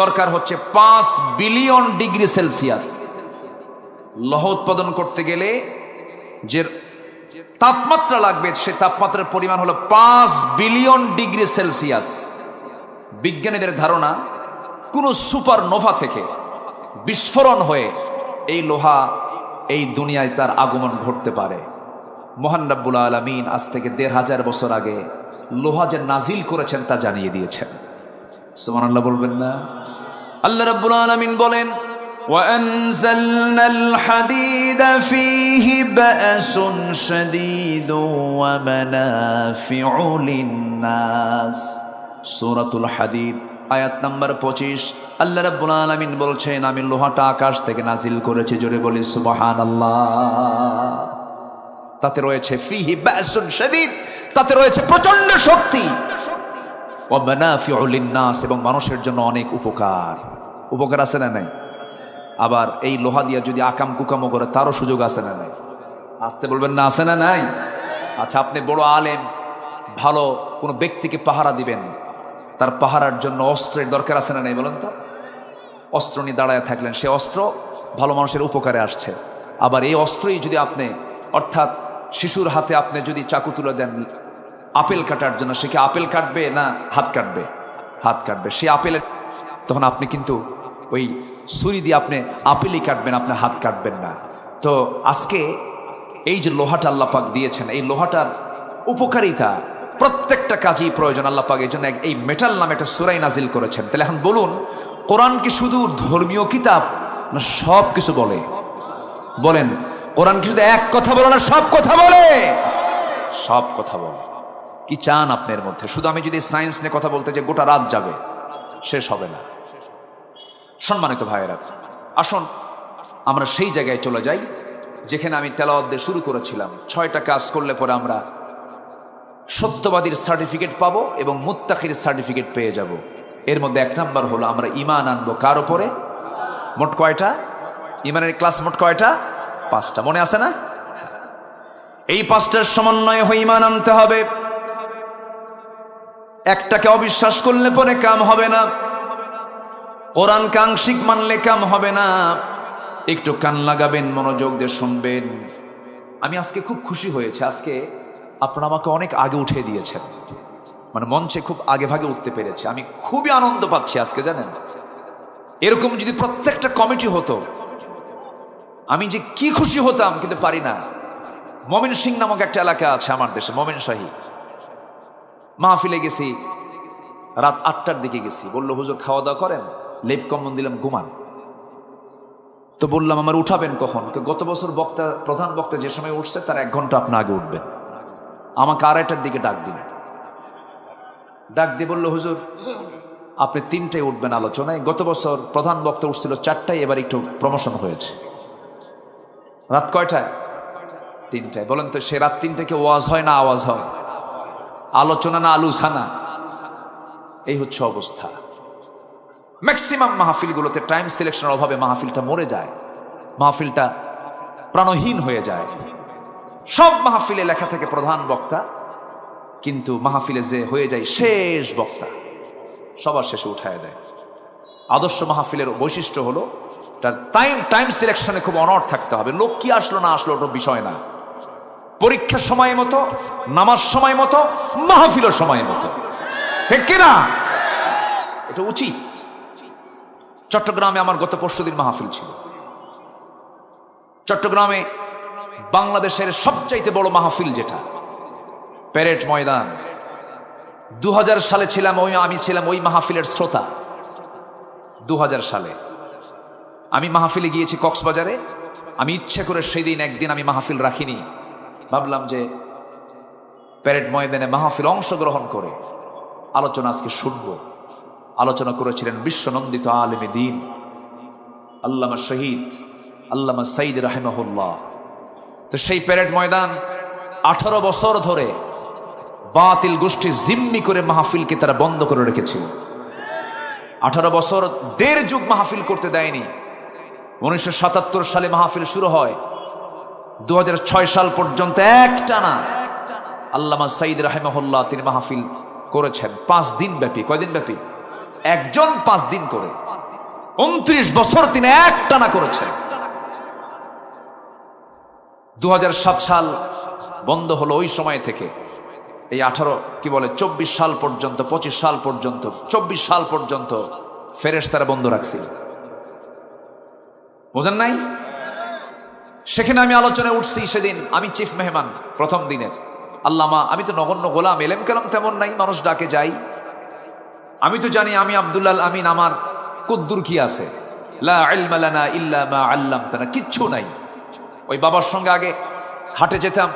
দরকার হচ্ছে 5 বিলিয়ন ডিগ্রি সেলসিয়াস। লোহা উৎপাদন করতে গেলে যে তাপমাত্রা লাগবে, সে তাপমাত্রার পরিমাণ হলো 5 বিলিয়ন ডিগ্রি সেলসিয়াস। বিজ্ঞানীদের ধারণা কোন সুপারনোভা থেকে বিস্ফোরণ হয়ে এই লোহা এই দুনিয়ায় তার আগমন ঘটতে পারে। মহান রাব্বুল আলামিন আজ থেকে 1500 বছর আগে লোহা যে নাজিল করেছেন তা জানিয়ে দিয়েছেন। সুবহানাল্লাহ বলবেন না? আল্লাহ রাব্বুল আলামিন বলেন, وَأَنزَلْنَا الْحَدِيدَ فِيهِ بَأْسٌ شَدِيدٌ وَمَنَافِعُ لِلنَّاسِ। সূরাতুল হাদিদ আয়াত নাম্বার 25। আল্লাহ রাব্বুল আলামিন বলছেন, আমি লোহাটা আকাশ থেকে নাজিল করেছি। জোরে বলি সুবহানাল্লাহ। তাতে রয়েছে ফিহি বাসুন শাদীদ, তাতে রয়েছে প্রচন্ড শক্তি। ওয়া মানাফিউ লিন-নাস, এবং মানুষের জন্য অনেক উপকার। উপকার আছে না নাই? আবার এই লোহা দিয়ে যদি আকাম কুকামও করে তারও সুযোগ আছে না নাই? আসতে বলবেন না, আছে না নাই? আচ্ছা, আপনি বড় আলেম, ভালো কোনো ব্যক্তিকে পাহারা দিবেন, তার পাহারার জন্য অস্ত্রের দরকার আছে না নাই বলেন তো? অস্ত্র নিয়ে দাঁড়ায় থাকলেন, সে অস্ত্র ভালো মানুষের উপকারে আসছে। আবার এই অস্ত্রই যদি আপনি, অর্থাৎ শিশুর হাতে আপনি যদি চাকু তুলে দেন আপেল কাটার জন্য, সে কি আপেল কাটবে না হাত কাটবে? হাত কাটবে। সে আপেল, তখন আপনি কিন্তু ওই ছুরি দিয়ে আপনি আপেলই কাটবেন, আপনি হাত কাটবেন না। তো আজকে এই যে লোহাটা আল্লাহ পাক দিয়েছেন, এই লোহাটার উপকারিতা প্রত্যেকটা কাজেই প্রয়োজন। আল্লাহ পাক এই জন্য এই মেটাল নামে একটা সূরা নাজিল করেছেন। তাহলে এখন বলুন, কোরআন কি শুধু ধর্মীয় কিতাব না সব কিছু বলে? বলেন, কোরআন কি শুধু এক কথা বলে না সব কথা বলে? সব কথা বলে। কি চান আপনার মধ্যে? শুধু আমি যদি সায়েন্স নিয়ে কথা বলতে যে গোটা রাত যাবে, শেষ হবে না। সম্মানিত ভাইয়েরা, আসুন আমরা সেই জায়গায় চলে যাই যেখানে আমি তেলাওয়াত দিয়ে শুরু করেছিলাম। 6টা কাজ করলে পরে আমরা সত্যবাদীর সার্টিফিকেট পাবো এবং মুত্তাকির সার্টিফিকেট পেয়ে যাব। এর মধ্যে 1 নাম্বার হলো আমরা ঈমান আনবো কার উপরে? মোট কয়টা ঈমানের ক্লাস? মোট কয়টা? 5টা। মনে আছে না? এই 5টার সমন্বয় হয়ে ঈমান আনতে হবে। একটাকে অবিশ্বাস করলে পরে কাম হবে না। কোরআন কাঙ্ক্ষিক মানলে কাম হবে না। একটু কান লাগাবেন, মনোযোগ দিয়ে শুনবেন। আমি আজকে খুব খুশি হয়েছে, আজকে আপনারা আমাকে অনেক আগে উঠিয়ে দিয়েছেন, মানে মঞ্চে খুব আগে ভাগে উঠতে পেরেছে। আমি খুবই আনন্দ পাচ্ছি আজকে, জানেন। এরকম যদি প্রত্যেকটা কমিটি হতো, আমি যে কি খুশি হতাম, কিন্তু পারি না। মমিন সিং নামক একটা এলাকা আছে আমার দেশে, মমিন শাহী। মাহফিলে গেছি, রাত 8টার দিকে গেছি। বললো হুজুর খাওয়া দাওয়া করেন? লেপ কম্বল দিলাম, ঘুমান। তো বললাম আমার উঠাবেন কখন? গত বছর বক্তা, প্রধান বক্তা যে সময় উঠছে তার 1 ঘন্টা আপনি আগে উঠবেন। আমাকে 2:30টার দিকে ডাক দিন। ডাক দিয়ে বললো হুজুর আপনি 3টায় উঠবেন আলোচনায়। গত বছর প্রধান বক্তা উঠছিল 4টায়, এবার একটু প্রমোশন হয়েছে। রাত কয়টায়? 3টায়। বলেন তো, সে রাত 3টায় কি ওয়াজ হয় না আওয়াজ হয়? আলোচনা না আলোচনা? এই হচ্ছে অবস্থা। ম্যাক্সিমাম মাহফিলগুলোতে টাইম সিলেকশনের অভাবে মাহফিলটা মরে যায়, মাহফিলটা প্রাণহীন হয়ে যায়। সব মাহফিলে লেখা থাকে প্রধান বক্তা, কিন্তু মাহফিলে যে হয়ে যায় শেষ বক্তা, সবার শেষে উঠায় দেয়। আদর্শ মাহফিলের বৈশিষ্ট্য হলো তার টাইম সিলেকশনে খুব অনড় থাকতে হবে। লোক কি আসলো না আসলো ওটা বিষয় না। পরীক্ষার সময় মতো, নামাজ সময় মতো, মাহফিলের সময় মতো, ঠিক কিনা? এটা উচিত। চট্টগ্রামে আমার গত পরশুদিন মাহফিল ছিল। চট্টগ্রামে বাংলাদেশের সবচাইতে বড় মাহফিল যেটা, প্যারেড ময়দান। 2000 সালে ছিলাম আমি ছিলাম ওই মাহফিলের শ্রোতা। 2000 সালে আমি মাহফিলে গিয়েছি কক্সবাজারে। আমি ইচ্ছে করে সেদিন একদিন আমি মাহফিল রাখিনি। ভাবলাম যে প্যারেড ময়দানে মাহফিল অংশগ্রহণ করে আলোচনা আজকে শুনব। আলোচনা করেছিলেন বিশ্বনন্দিত আলেমে দ্বীন আল্লামা শহীদ আল্লামা সাইদ রাহিমাহুল্লাহ। তো সেই প্যারেড ময়দান 18 বছর ধরে বাতিল গোষ্ঠী জিম্মি করে মাহফিলকে তারা বন্ধ করে রেখেছিল। 18 বছর 1.5 যুগ মাহফিল করতে দেয়নি। 1977 সালে মাহফিল শুরু হয়, 2006 সাল পর্যন্ত একটানা আল্লামা সাইদ রাহিমাহুল্লাহ তিনি মাহফিল করেছেন 5 দিন ব্যাপী। কয়দিন ব্যাপী? একজন 5 দিন করে 29 বছর তিনি একটানা করেছেন। 2007 সাল বন্ধ হলো। ওই সময় থেকে এই 24 সাল পর্যন্ত, 25 সাল পর্যন্ত, 24 সাল পর্যন্ত ফেরেশতারা বন্ধ রাখছিল। বোঝেন নাই? সেখানে আমি আলোচনায় উঠছি। সেদিন আমি চিফ মেহমান প্রথম দিনের। আল্লামা, আমি তো নগণ্য গোলাম, এলেম কালাম তেমন নাই, মানুষ ডাকে যাই। আমি তো জানি আমি আব্দুল্লাহ আমিন, আমার কদ্দুর কি আছে? লা ইলমা লানা ইল্লা মা আল্লামতানা, কিচ্ছু নাই। ওই বাবার সঙ্গে আগে হাটে যেতাম।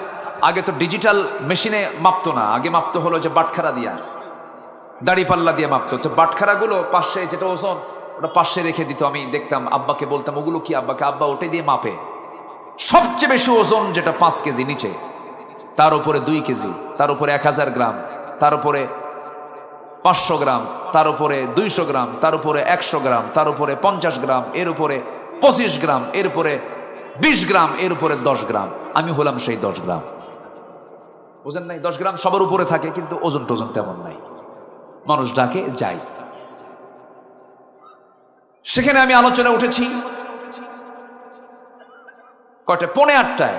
আগে তো ডিজিটাল মেশিনে মাপতো না, আগে মাপতো হলো যে বাটখারা দিয়া, দাড়ি পাল্লা দিয়ে মাপতো। তো বাটখারাগুলো পাশে যেটা ওজন, ওটা পাশে রেখে দিত। আমি দেখতাম, আব্বাকে বলতাম ওগুলো কি? আব্বাকে, আব্বা ওটাই দিয়ে মাপে। সবচেয়ে বেশি ওজন যেটা 5 কেজি নিচে, তার উপরে 2 কেজি, তার উপরে 1000 গ্রাম, তার উপরে 500 গ্রাম, তার উপরে 200 গ্রাম, তার উপরে 100 গ্রাম, তার উপরে 50 গ্রাম, এর উপরে 25 গ্রাম, এর উপরে 20 গ্রাম, এর উপরে 10 গ্রাম। আমি হলাম সেই 10 গ্রাম। ওজন নাই? 10 গ্রাম সবার উপরে থাকে, কিন্তু ওজন টোজন তেমন নাই। মানুষ ডাকে যাই। সেখানে আমি আলোচনা উঠেছি কয়টা? 8:45।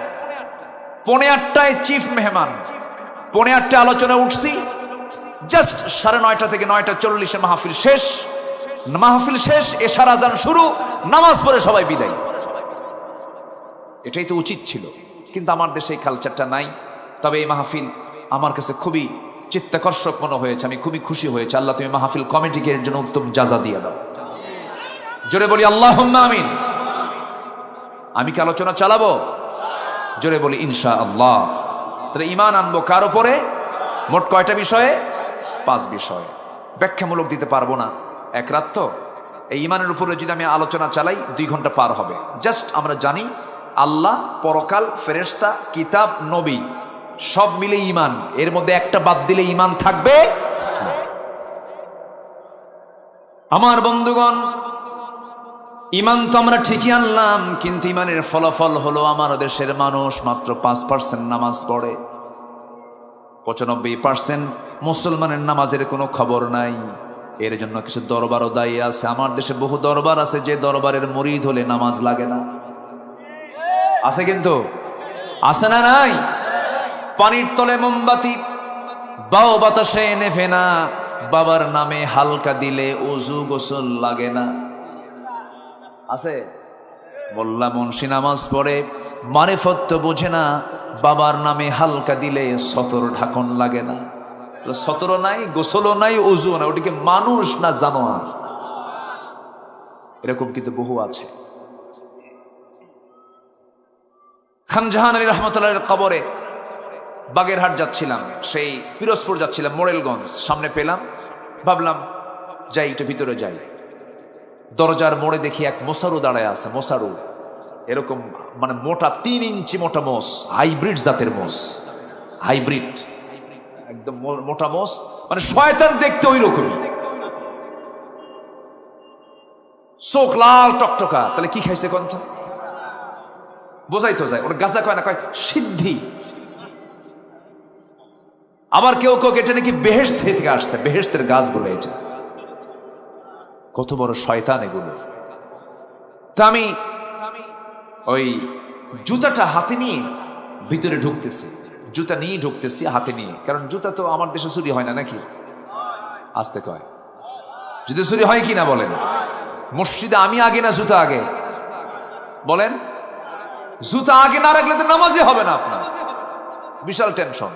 8:45 চিফ মেহমান, 8:45 আলোচনা উঠছি। জাস্ট 9:30 থেকে 9:40 মাহফিল শেষ। মাহফিল শেষ, এশার আজান শুরু, নামাজ পড়ে সবাই বিদায়। এটাই তো উচিত ছিল, কিন্তু আমার দেশে এই কালচারটা নাই। তবে এই মাহফিল আমার কাছে খুবই চিত্তাকর্ষক মনে হয়েছে, আমি খুবই খুশি হয়েছে। আল্লাহ তুমি মাহফিল কমিটিকে এর জন্য উত্তম জাযা দিয়ে দাও। জোরে বলি আল্লাহুম্মা আমিন। আমি কি আলোচনা চালাবো? জোরে বলি ইনশাআল্লাহ। তাহলে ঈমান আনবো কার উপরে? মোট কয়টা বিষয়ে? 5 বিষয়। ব্যাখ্যামূলক দিতে পারবো না, এক রাত তো। এই ঈমানের উপরে যদি আমি আলোচনা চালাই 2 ঘন্টা পার হবে। জাস্ট আমরা জানি আল্লাহ, পরকাল, ফেরেশতা, কিতাব, নবী সব মিলে ঈমান। এর মধ্যে একটা বাদ দিলে ঈমান থাকবে না। আমার বন্ধুগণ, ঈমান তো আমরা ঠিকই আনলাম, কিন্তু ঈমানের ফলাফল হলো আমার দেশের মানুষ মাত্র 5% নামাজ পড়ে। 95% মুসলমানের নামাজের কোনো খবর নাই। এর জন্য কিছু দরবারও দায়ী আছে। আমার দেশে বহু দরবার আছে যে দরবারের মুরিদ হলে নামাজ লাগে না। আছে কিন্তু, আছে না নাই? পানির তলে মোমবাতি বাও বাতাসে নেভে না, বাবার নামে হালকা দিলে ওযু গোসল লাগে না। আছে? মোল্লা মুন্সি নামাজ পড়ে, মারিফত তো বোঝে না, বাবার নামে হালকা দিলে সতর ঢাকন লাগে না। সতর নাই, গোসলও নাই, ওযু নাই, ওটিকে মানুষ না জানোয়ার? এরকম কিন্তু বহু আছে। খান জাহান আলী রহমতুল্লাহের কবরে বাগেরহাট যাচ্ছিলাম, সেই পিরোজপুর যাচ্ছিলাম, মোরেলগঞ্জ সামনে পেলাম, ভাবলাম যাই একটু ভিতরে যাই। দরজার মোড়ে দেখি এক মোসারু দাঁড়ায় আছে। মোসারু এরকম মানে মোটা 3 ইঞ্চি মোটা মোষ, হাইব্রিড জাতের মোষ, হাইব্রিড একদম মোটা মোষ, মানে শয়তান দেখতে ওই রকমই, চোখ লাল টকটকা। তাহলে কি খাইছে কন্ত? বোঝাই তো যায়, ওটা গাঁজা কয় না, কয় সিদ্ধি। আবার কেউ কেউ এটা নাকি বেহেশত থেকে আসছে, বেহেশতের গাছগুলো। এটা কত বড় শয়তান এগুলো। তা আমি ওই জুতাটা হাতে নিয়ে ভিতরে ঢুকতেছি, জুতা নিয়ে ঢুকতেছি হাতে নিয়ে, কারণ জুতা তো আমার দেশে চুরি হয় না নাকি? আসতে কয়, জুতা চুরি হয় কি না বলেন? মসজিদে আমি আগে না জুতা আগে? বলেন, জুতা আগে না রাখলে তো নামাজই হবে না আপনার। বিশাল টেনশন।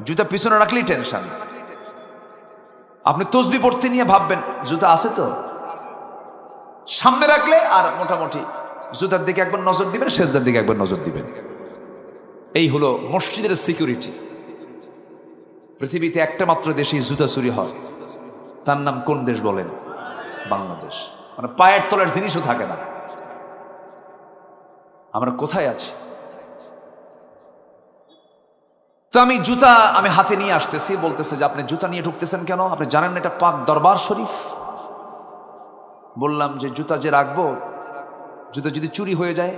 জুতা পিছনে রাখলেই টেনশন। আপনি তসবিহ পড়তে নিয়ে ভাববেন জুতা আছে তো, সামনে রাখলে আর মোটামুটি জুতার দিকে একবার নজর দিবেন, সেজদার দিকে একবার নজর দিবেন। এই হলো মসজিদের সিকিউরিটি। পৃথিবীতে একটা মাত্র দেশে জুতা চুরি হয়, তার নাম কোন দেশ বলেন? বাংলাদেশ। মানে পায়ের তলার জিনিসও থাকে না। আমরা কোথায় আছি? তো আমি জুতা হাতে নিয়ে আসতেছি, বলতেছে যে আপনি জুতা নিয়ে ঢুকতেছেন কেন? আপনি জানেন না এটা পাক দরবার শরীফ? বললাম যে জুতা যে রাখবো, জুতা যদি চুরি হয়ে যায়,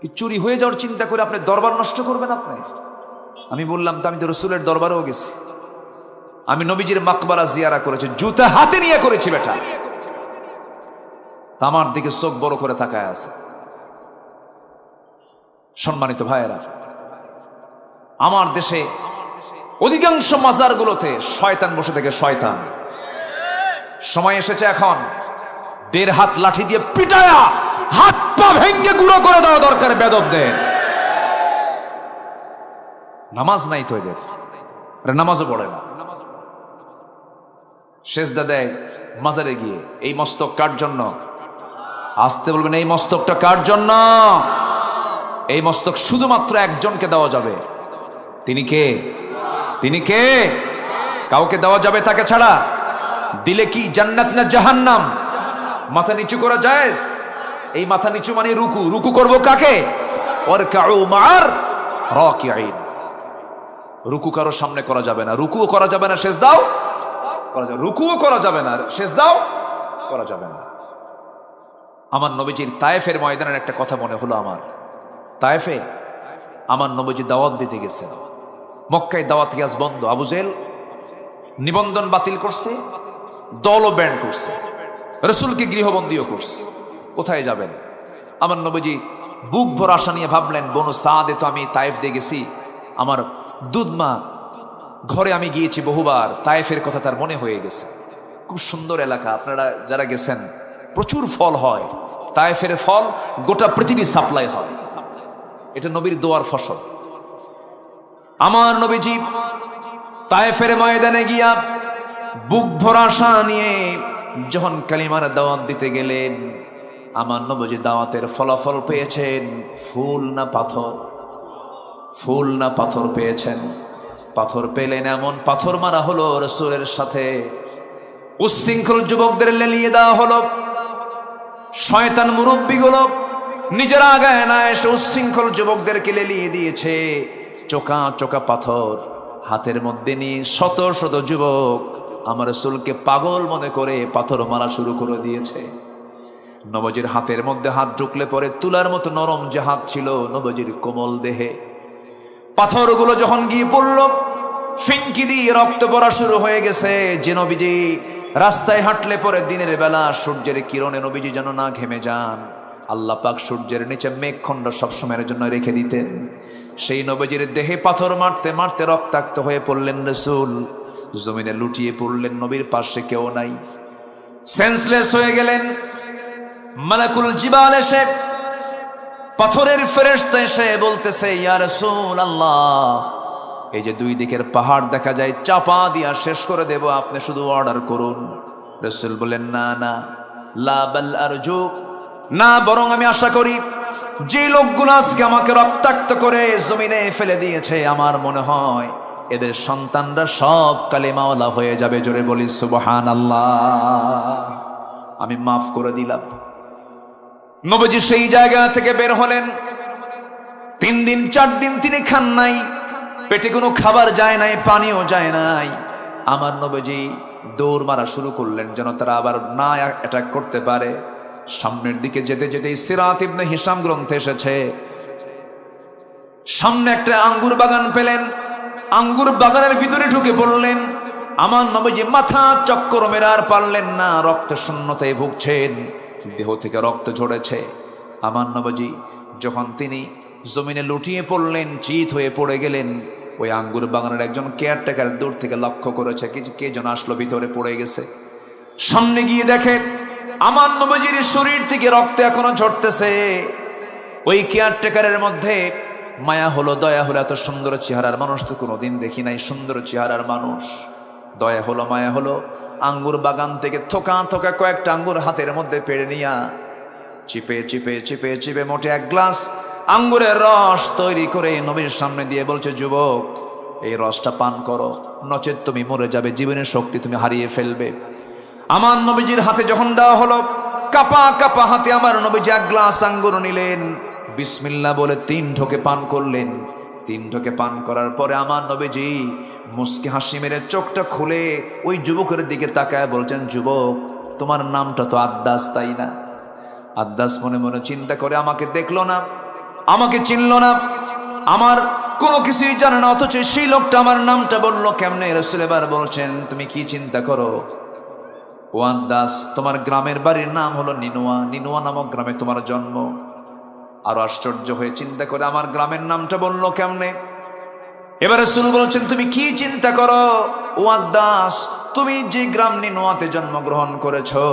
কি চুরি হয়ে যাওয়ার চিন্তা করে আপনি দরবার নষ্ট করবেন আপনি? আমি বললাম তো আমি তো রসুলের দরবারেও গেছি, আমি নবীজির মাকবারা জিয়ারা করেছি, জুতা হাতে নিয়ে করেছি বেটা। আমার দিকে চোখ বড় করে তাকায় আছে। সম্মানিত ভাইয়েরা, আমার দেশে অধিকাংশ মাজারগুলোতে শয়তান বসে থাকে। শয়তান সময় এসেছে এখন 1.5 হাত লাঠি দিয়ে পিটায়া হাত পা ভেঙ্গে গুঁড়ো করে দেওয়া দরকার বেদবদের। নামাজ নাই তো এদের, নামাজও পড়ে না, সেজদা দেয় মাজারে গিয়ে। এই মস্তক কার জন্য? আসতে বলবেন, এই মস্তকটা কার জন্য? এই মস্তক শুধুমাত্র একজনকে দেওয়া যাবে। তিনি কে? তিনি কে? কাউকে দেওয়া যাবে তাকে ছাড়া? দিলে কি জান্নাত না জাহান্নাম? মাথা নিচু করা জায়েজ? এই মাথা নিচু মানে রুকু। রুকু করব কাকে? ওয়ারকাউ মা'আর রাকিঈন। রুকু কারো সামনে করা যাবে না, রুকুও করা যাবে না, সেজদাও করা যাবে, রুকুও করা যাবে না, সেজদাও করা যাবে না। আমার নবীজির তায়েফের ময়দানের একটা কথা মনে হলো আমার। তায়েফে আমার নবীজি দাওয়াত দিতে গেছেন। মক্কায় দাওয়াত কাজ বন্ধ। আবু জেহেল নিবন্ধন বাতিল করছে, দলও ব্যান্ড করছে, রাসূলকে গৃহবন্দীও করছে। কোথায় যাবেন? আমার নবীজি বুক ভরা আশা নিয়ে ভাবলেন, বনু সাদে তো আমি তায়েফ দিয়ে গেছি, আমার দুধমা ঘরে আমি গিয়েছি বহুবার, তায়েফের কথা তার মনে হয়ে গেছে। খুব সুন্দর এলাকা, আপনারা যারা গেছেন প্রচুর ফল হয়, তায়েফের ফল গোটা পৃথিবী সাপ্লাই হয়, এটা নবীর দোয়ার ফসল। আমার নবীজি তায়েফের ময়দানে গিয়া বুক ভরা আশা নিয়ে যখন কালিমার দাওয়াত দিতে গেলেন, আমার নবীজি দাওয়াতের ফলাফল পেয়েছেন ফুল না পাথর? ফুল না পাথর পেয়েছেন? পাথর পেলেন, এমন পাথর মারা হলো রাসূলের সাথে, উচ্ছৃঙ্খল যুবকদের লেলিয়ে দেওয়া হলো। শয়তান মুরব্বীগুলো নিজেরা আগায় না এসে উচ্ছৃঙ্খল যুবকদেরকে লেলিয়ে দিয়েছে। চোকা চোকা পাথর হাতের মধ্যে নিয়ে শত শত যুবক আমার রাসূলকে পাগল মনে করে পাথর মারা শুরু করে দিয়েছে। নবীজির হাতের মধ্যে হাত ঢুকলে পরে তুলার মতো নরম যে হাত ছিল নবীজির কোমল দেহে, পাথরগুলো যখন গিয়ে পড়ল, ফিনকি দিয়ে রক্ত পড়া শুরু হয়ে গেছে। যে নবীজি রাস্তায় হাঁটলে পরে দিনের বেলা সূর্যের কিরণে নবীজি যেন না ঘেমে যান, আল্লাহ পাক সূর্যের নিচে মেঘখণ্ড সবসময়ের জন্য রেখে দিতেন। সেই নবীজির দেহে পাথর মারতে মারতে রক্তাক্ত হয়ে পড়লেন রাসূল, জমিনে লুটিয়ে পড়লেন, নবীর পাশে কেউ নাই, সেন্সলেস হয়ে গেলেন। মালাকুল জিবাল এসে, পাথরের ফেরেশতা এসে বলতেছে, ইয়া রাসূলুল্লাহ, এই যে দুই দিকের পাহাড় দেখা যায়, চাপা দিয়া শেষ করে দেব, আপনি শুধু অর্ডার করুন। রাসূল বলেন, না না, লা বাল আরজু, না, বরং আমি আশা করি যে লোকগুলো আজকে আমাকে রক্তাক্ত করে জমিনে ফেলে দিয়েছে, আমার মনে হয় এদের সন্তানরা সব কালিমাওয়ালা হয়ে যাবে। জোরে বলি সুবহানাল্লাহ, আমি মাফ করে দিলাম। নবীজি সেই জায়গা থেকে বের হলেন। 3 দিন 4 দিন তিনি খান নাই, পেটে কোনো খাবার যায় নাই, পানিও যায় নাই। আমার নবীজি দৌড় মারা শুরু করলেন যেন তারা আবার না অ্যাটাক করতে পারে। সামনের দিকে যেতে যেতে সিরাত ইবনে হিশাম গ্রন্থে এসেছে, সামনে একটা আঙ্গুর বাগান পেলেন, আঙ্গুর বাগানের ভিতরে ঢুকে পড়লেন। আমার নবীজি মাথা চক্কর মেরে আর পারলেন না, রক্ত শূন্যতায় ভুগছেন, দেহ থেকে রক্ত ঝরেছে। আমার নবীজি যখন তিনি জমিনে লুটিয়ে পড়লেন, চিত হয়ে পড়ে গেলেন, ওই আঙ্গুর বাগানের একজন কেয়ারটেকার দূর থেকে লক্ষ্য করেছে কে যেন আসলো, ভিতরে পড়ে গেছে। সামনে গিয়ে দেখে আমার নবীজির শরীর থেকে রক্ত এখনো ঝরতেছে। ওই কেয়ারটেকারের মধ্যে মায়া হলো, দয়া হলো, এত সুন্দর চেহারার মানুষ তো কোনোদিন দেখি নাই, সুন্দর চেহারার মানুষ, দয়া হলো, মায়া হলো। আঙ্গুর বাগান থেকে থোকা থোকা কয়েকটা আঙ্গুর হাতের মধ্যে পেড়ে নিয়া চিপে চিপে চিপে চিপে মোটে 1 গ্লাস আঙ্গুরের রস তৈরি করে নবীর সামনে দিয়ে বলছে, যুবক, এই রসটা পান করো, নচেত তুমি মরে যাবে, জীবনের শক্তি তুমি হারিয়ে ফেলবে। আমার নবীজির হাতে যখন দেওয়া হলো, কাপা কাপা হাতে আমার নবীজি 1 গ্লাস আঙ্গুর নিলেন, বিসমিল্লাহ বলে 3 ঢোকে পান করলেন। 3 ঢোকে পান করার পরে আমার নবীজি মুস্কি হাসি মেরে চোখটা খুলে ওই যুবকের দিকে তাকায় বলছেন, যুবক, তোমার নামটা তো আদ্দাস, তাই না? আদ্দাস মনে মনে চিন্তা করে, আমাকে দেখলো না, আমাকে চিনল না, আমার কোনো কিছুই জানে না, অথচ সেই লোকটা আমার নামটা বললো কেমনে? রাসূল এবার বলছেন, তুমি কি চিন্তা করো ও আদ্দাস? তোমার গ্রামের বাড়ির নাম হলো নিনোয়া, নিনোয়া নামক গ্রামে তোমার জন্ম। আরো আশ্চর্য হয়ে চিন্তা করে, আমার গ্রামের নামটা বললো কেমনে? এবার রাসূল বলছেন, তুমি কি চিন্তা করো ও আদ্দাস? তুমি যে গ্রাম নিনোয়াতে জন্মগ্রহণ করেছো,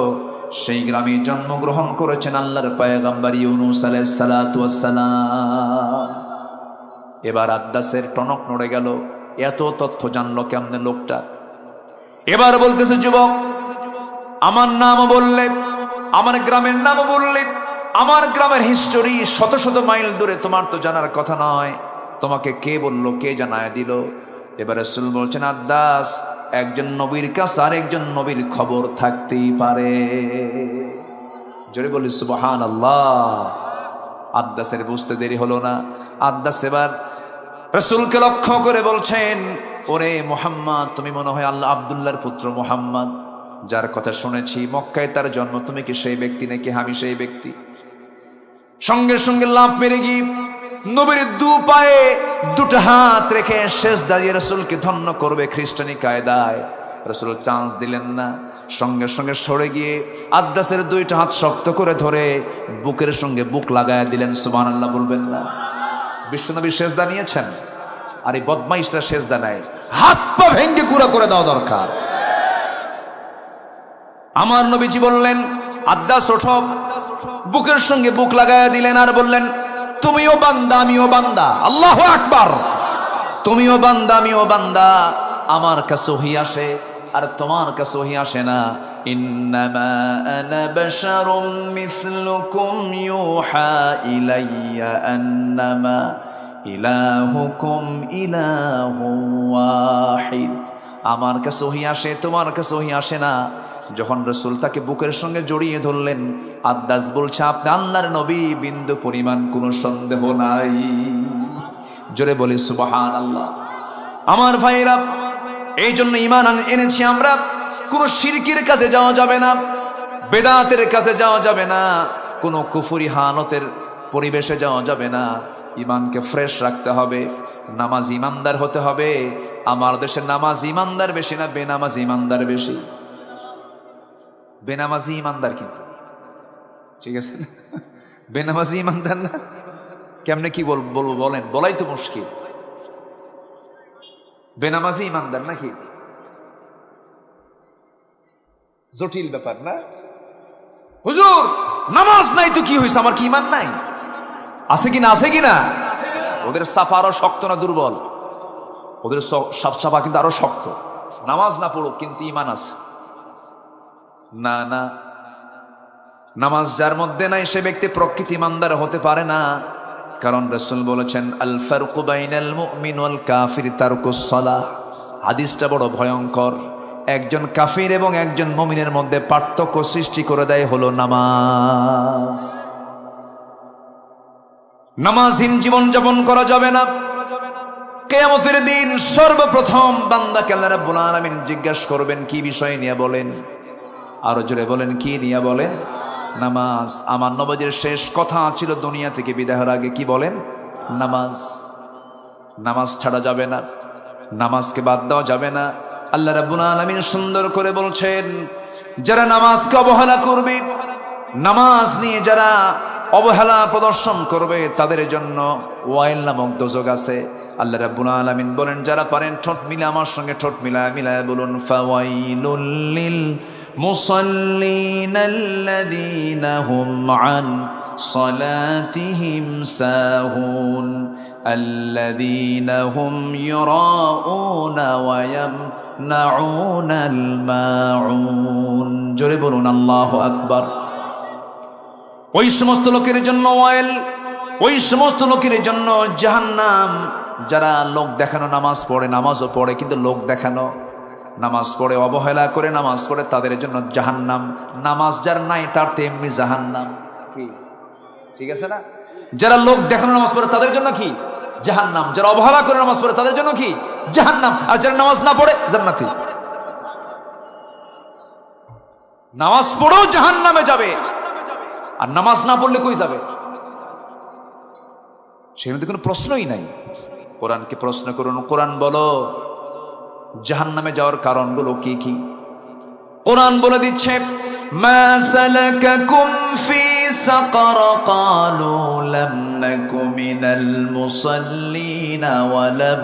সেই গ্রামে জন্মগ্রহণ করেছেন আল্লাহর পয়গম্বর ইউনূস আলাইহিস সালাতু ওয়াস সালাম। এবার আদ্দাসের টনক নড়ে গেল, এত তথ্য জানলো কেমনে লোকটা? এবার বলতেছে, যুবক, আমার নাম বললে, আমার গ্রামের নাম বললে, আমার গ্রামের হিস্টোরি শত শত মাইল দূরে, তোমার তো জানার কথা নয়, তোমাকে কে বললো, কে জানায় দিল? এবার রাসূল বলছেন, আদ্দাস, একজন নবীর কাছে আর একজন নবীর খবর থাকতেই পারে। জোরে বলি সুবহানাল্লাহ। আদ্দাসের বুঝতে দেরি হলো না। আদ্দাস এবার রাসূলকে লক্ষ্য করে বলছেন, ওরে মুহাম্মদ, তুমি মনে হয় আল্লাহ আব্দুল্লাহর পুত্র মুহাম্মদ, যার কথা শুনেছি মক্কায় তার জন্ম, তুমি কি সেই ব্যক্তি নাকি? আমি সেই ব্যক্তি। সঙ্গে সঙ্গে লাফ মেরে গিয়ে নবীর 2 পায়ে 2টা হাত রেখে সেজদা দিয়ে রাসূলকে ধন্য করবে খ্রিস্টানি কায়দায়। রাসূল চান্স দিলেন না, সঙ্গে সঙ্গে সরে গিয়ে আদ্দাসের 2টা হাত শক্ত করে ধরে বুকের সঙ্গে বুক লাগায়া দিলেন। সুবহানাল্লাহ বলবেন না? বিশ্বনবী সেজদা নিয়েছেন, আর এই বদমাইশরা সেজদা নেয়, হাত পা ভেঙে গুঁড়া করে দেওয়া দরকার। আমার নবীজি বললেন, আদ্দাস ওঠো। বুকের সঙ্গে বুক লাগায়া দিলেন আর বললেন, তুমিও বান্দা আমিও বান্দা। আল্লাহু আকবার। তুমিও বান্দা আমিও বান্দা। আমার কাছে ওহী আসে আর তোমার কাছে ওহী আসে না। ইন্নামা আনা বাশারুম মিসলুকুম ইউহা ইলাইয়া আন্নামা ইলাহুকুম ইলাহুন ওয়াহিদ। আমার কাছে ওহী আসে, তোমার কাছে ওহী আসে না। যখন রাসূল তাকে বুকের সঙ্গে জড়িয়ে ধরলেন, আদ্দাস বলছে, আপনি আল্লাহর নবী, বিন্দু পরিমাণ কোনো সন্দেহ নাই। জোরে বলি সুবহানাল্লাহ। আমার ভাইরা, এই জন্য ঈমান এনেছি আমরা। কোন শিরকির কাছে যাওয়া যাবে না, বেদাতের কাছে যাওয়া যাবে না, কোন কুফরি হানতের পরিবেশে যাওয়া যাবে না। ঈমানকে ফ্রেশ রাখতে হবে, নামাজ ঈমানদার হতে হবে। আমার দেশে নামাজ ঈমানদার বেশি না বেনামাজ ঈমানদার বেশি? বেনামাজি ঈমানদার, কিন্তু ঠিক আছে না? বেনামাজি ঈমানদার না? কেমনে কি বলবো বলেন, বলাই তো মুশকিল। বেনামাজি ঈমানদার নাকি? জটিল ব্যাপার না? হুজুর নামাজ নাই তো কি হয়েছে, আমার কি ঈমান নাই? আছে কিনা? আছে কিনা? ওদের সাফা আরো শক্ত না দুর্বল? ওদের সাফা কিন্তু আরো শক্ত। নামাজ না পড়ুক কিন্তু ঈমান আছে। না না, নামাজ যার মধ্যে নাই সে ব্যক্তি প্রকৃত ঈমানদার হতে পারে না। কারণ রাসূল বলেছেন, আল ফারকু বাইনাল মুমিন ওয়াল কাফির তারকুস সালাহ। হাদিসটা বড় ভয়ঙ্কর। একজন কাফির এবং একজন মুমিনের মধ্যে পার্থক্য সৃষ্টি করে দেয় হলো নামাজ। নামাজহীন জীবন যাপন করা যাবে না। কিয়ামতের দিন সর্বপ্রথম বান্দাকে আল্লাহ রাব্বুল আলামিন জিজ্ঞাসা করবেন, কি বিষয় নিয়ে বলেন? আরো জোরে বলেন, কি নিয়ে বলেন? নামাজ। আমার নবীর শেষ কথা ছিল দুনিয়া থেকে বিদায় হওয়ার আগে, কি বলেন? নামাজ। নামাজ ছাড়া যাবে না, নামাজকে বাদ দেওয়া যাবে না। আল্লাহ রাব্বুল আলামিন সুন্দর করে বলছেন, যারা নামাজকে অবহেলা করবে, নামাজ নিয়ে যারা অবহেলা প্রদর্শন করবে, তাদের জন্য ওয়াইল নামক দোজখ আছে। আল্লাহ রাব্বুল আলামিন বলেন, যারা পারেন ঠোঁট মিলে আমার সঙ্গে ঠোঁট মিলায় বলুন, ফাওয়াইলুল লিল মুসাল্লিনাল্লাযীনা হুম আন সালাতিহিম সাহুন আল্লাযীনা হুম ইউরাউনা ওয়া ইয়ামনাউনাল মাউন। জোরে বলুন আল্লাহু আকবার। ওই সমস্ত লোকের জন্য ওয়াইল, ওই সমস্ত লোকের জন্য জাহান্নাম, যারা লোক দেখানো নামাজ পড়ে, নামাজও পড়ে কিন্তু লোক দেখানো নামাজ পড়ে, অবহেলা করে নামাজ পড়ে, তাদের জন্য জাহান্নাম। নামাজ যার নাই তার তেমনি জাহান্নাম। কি ঠিক আছে না? যারা লোক দেখানো নামাজ পড়ে তাদের জন্য কি? জাহান্নাম। যারা অবহেলা করে নামাজ পড়ে তাদের জন্য কি? জাহান্নাম। আর যারা নামাজ না পড়ে জান্নাতি। নামাজ পড়েও জাহান্নামে যাবে, আর নামাজ না পড়লে কই যাবে? সেখানে তো কোনো প্রশ্নই নাই। কোরআনকে প্রশ্ন করুন, কোরআন বলো জাহান্নামে যাওয়ার কারণগুলো কি কি? কোরআন বলে দিচ্ছে, মা সালাকাকুম ফি সাকার ক্বালু লাম নাকু মিনাল মুসাল্লিন ওয়া লাম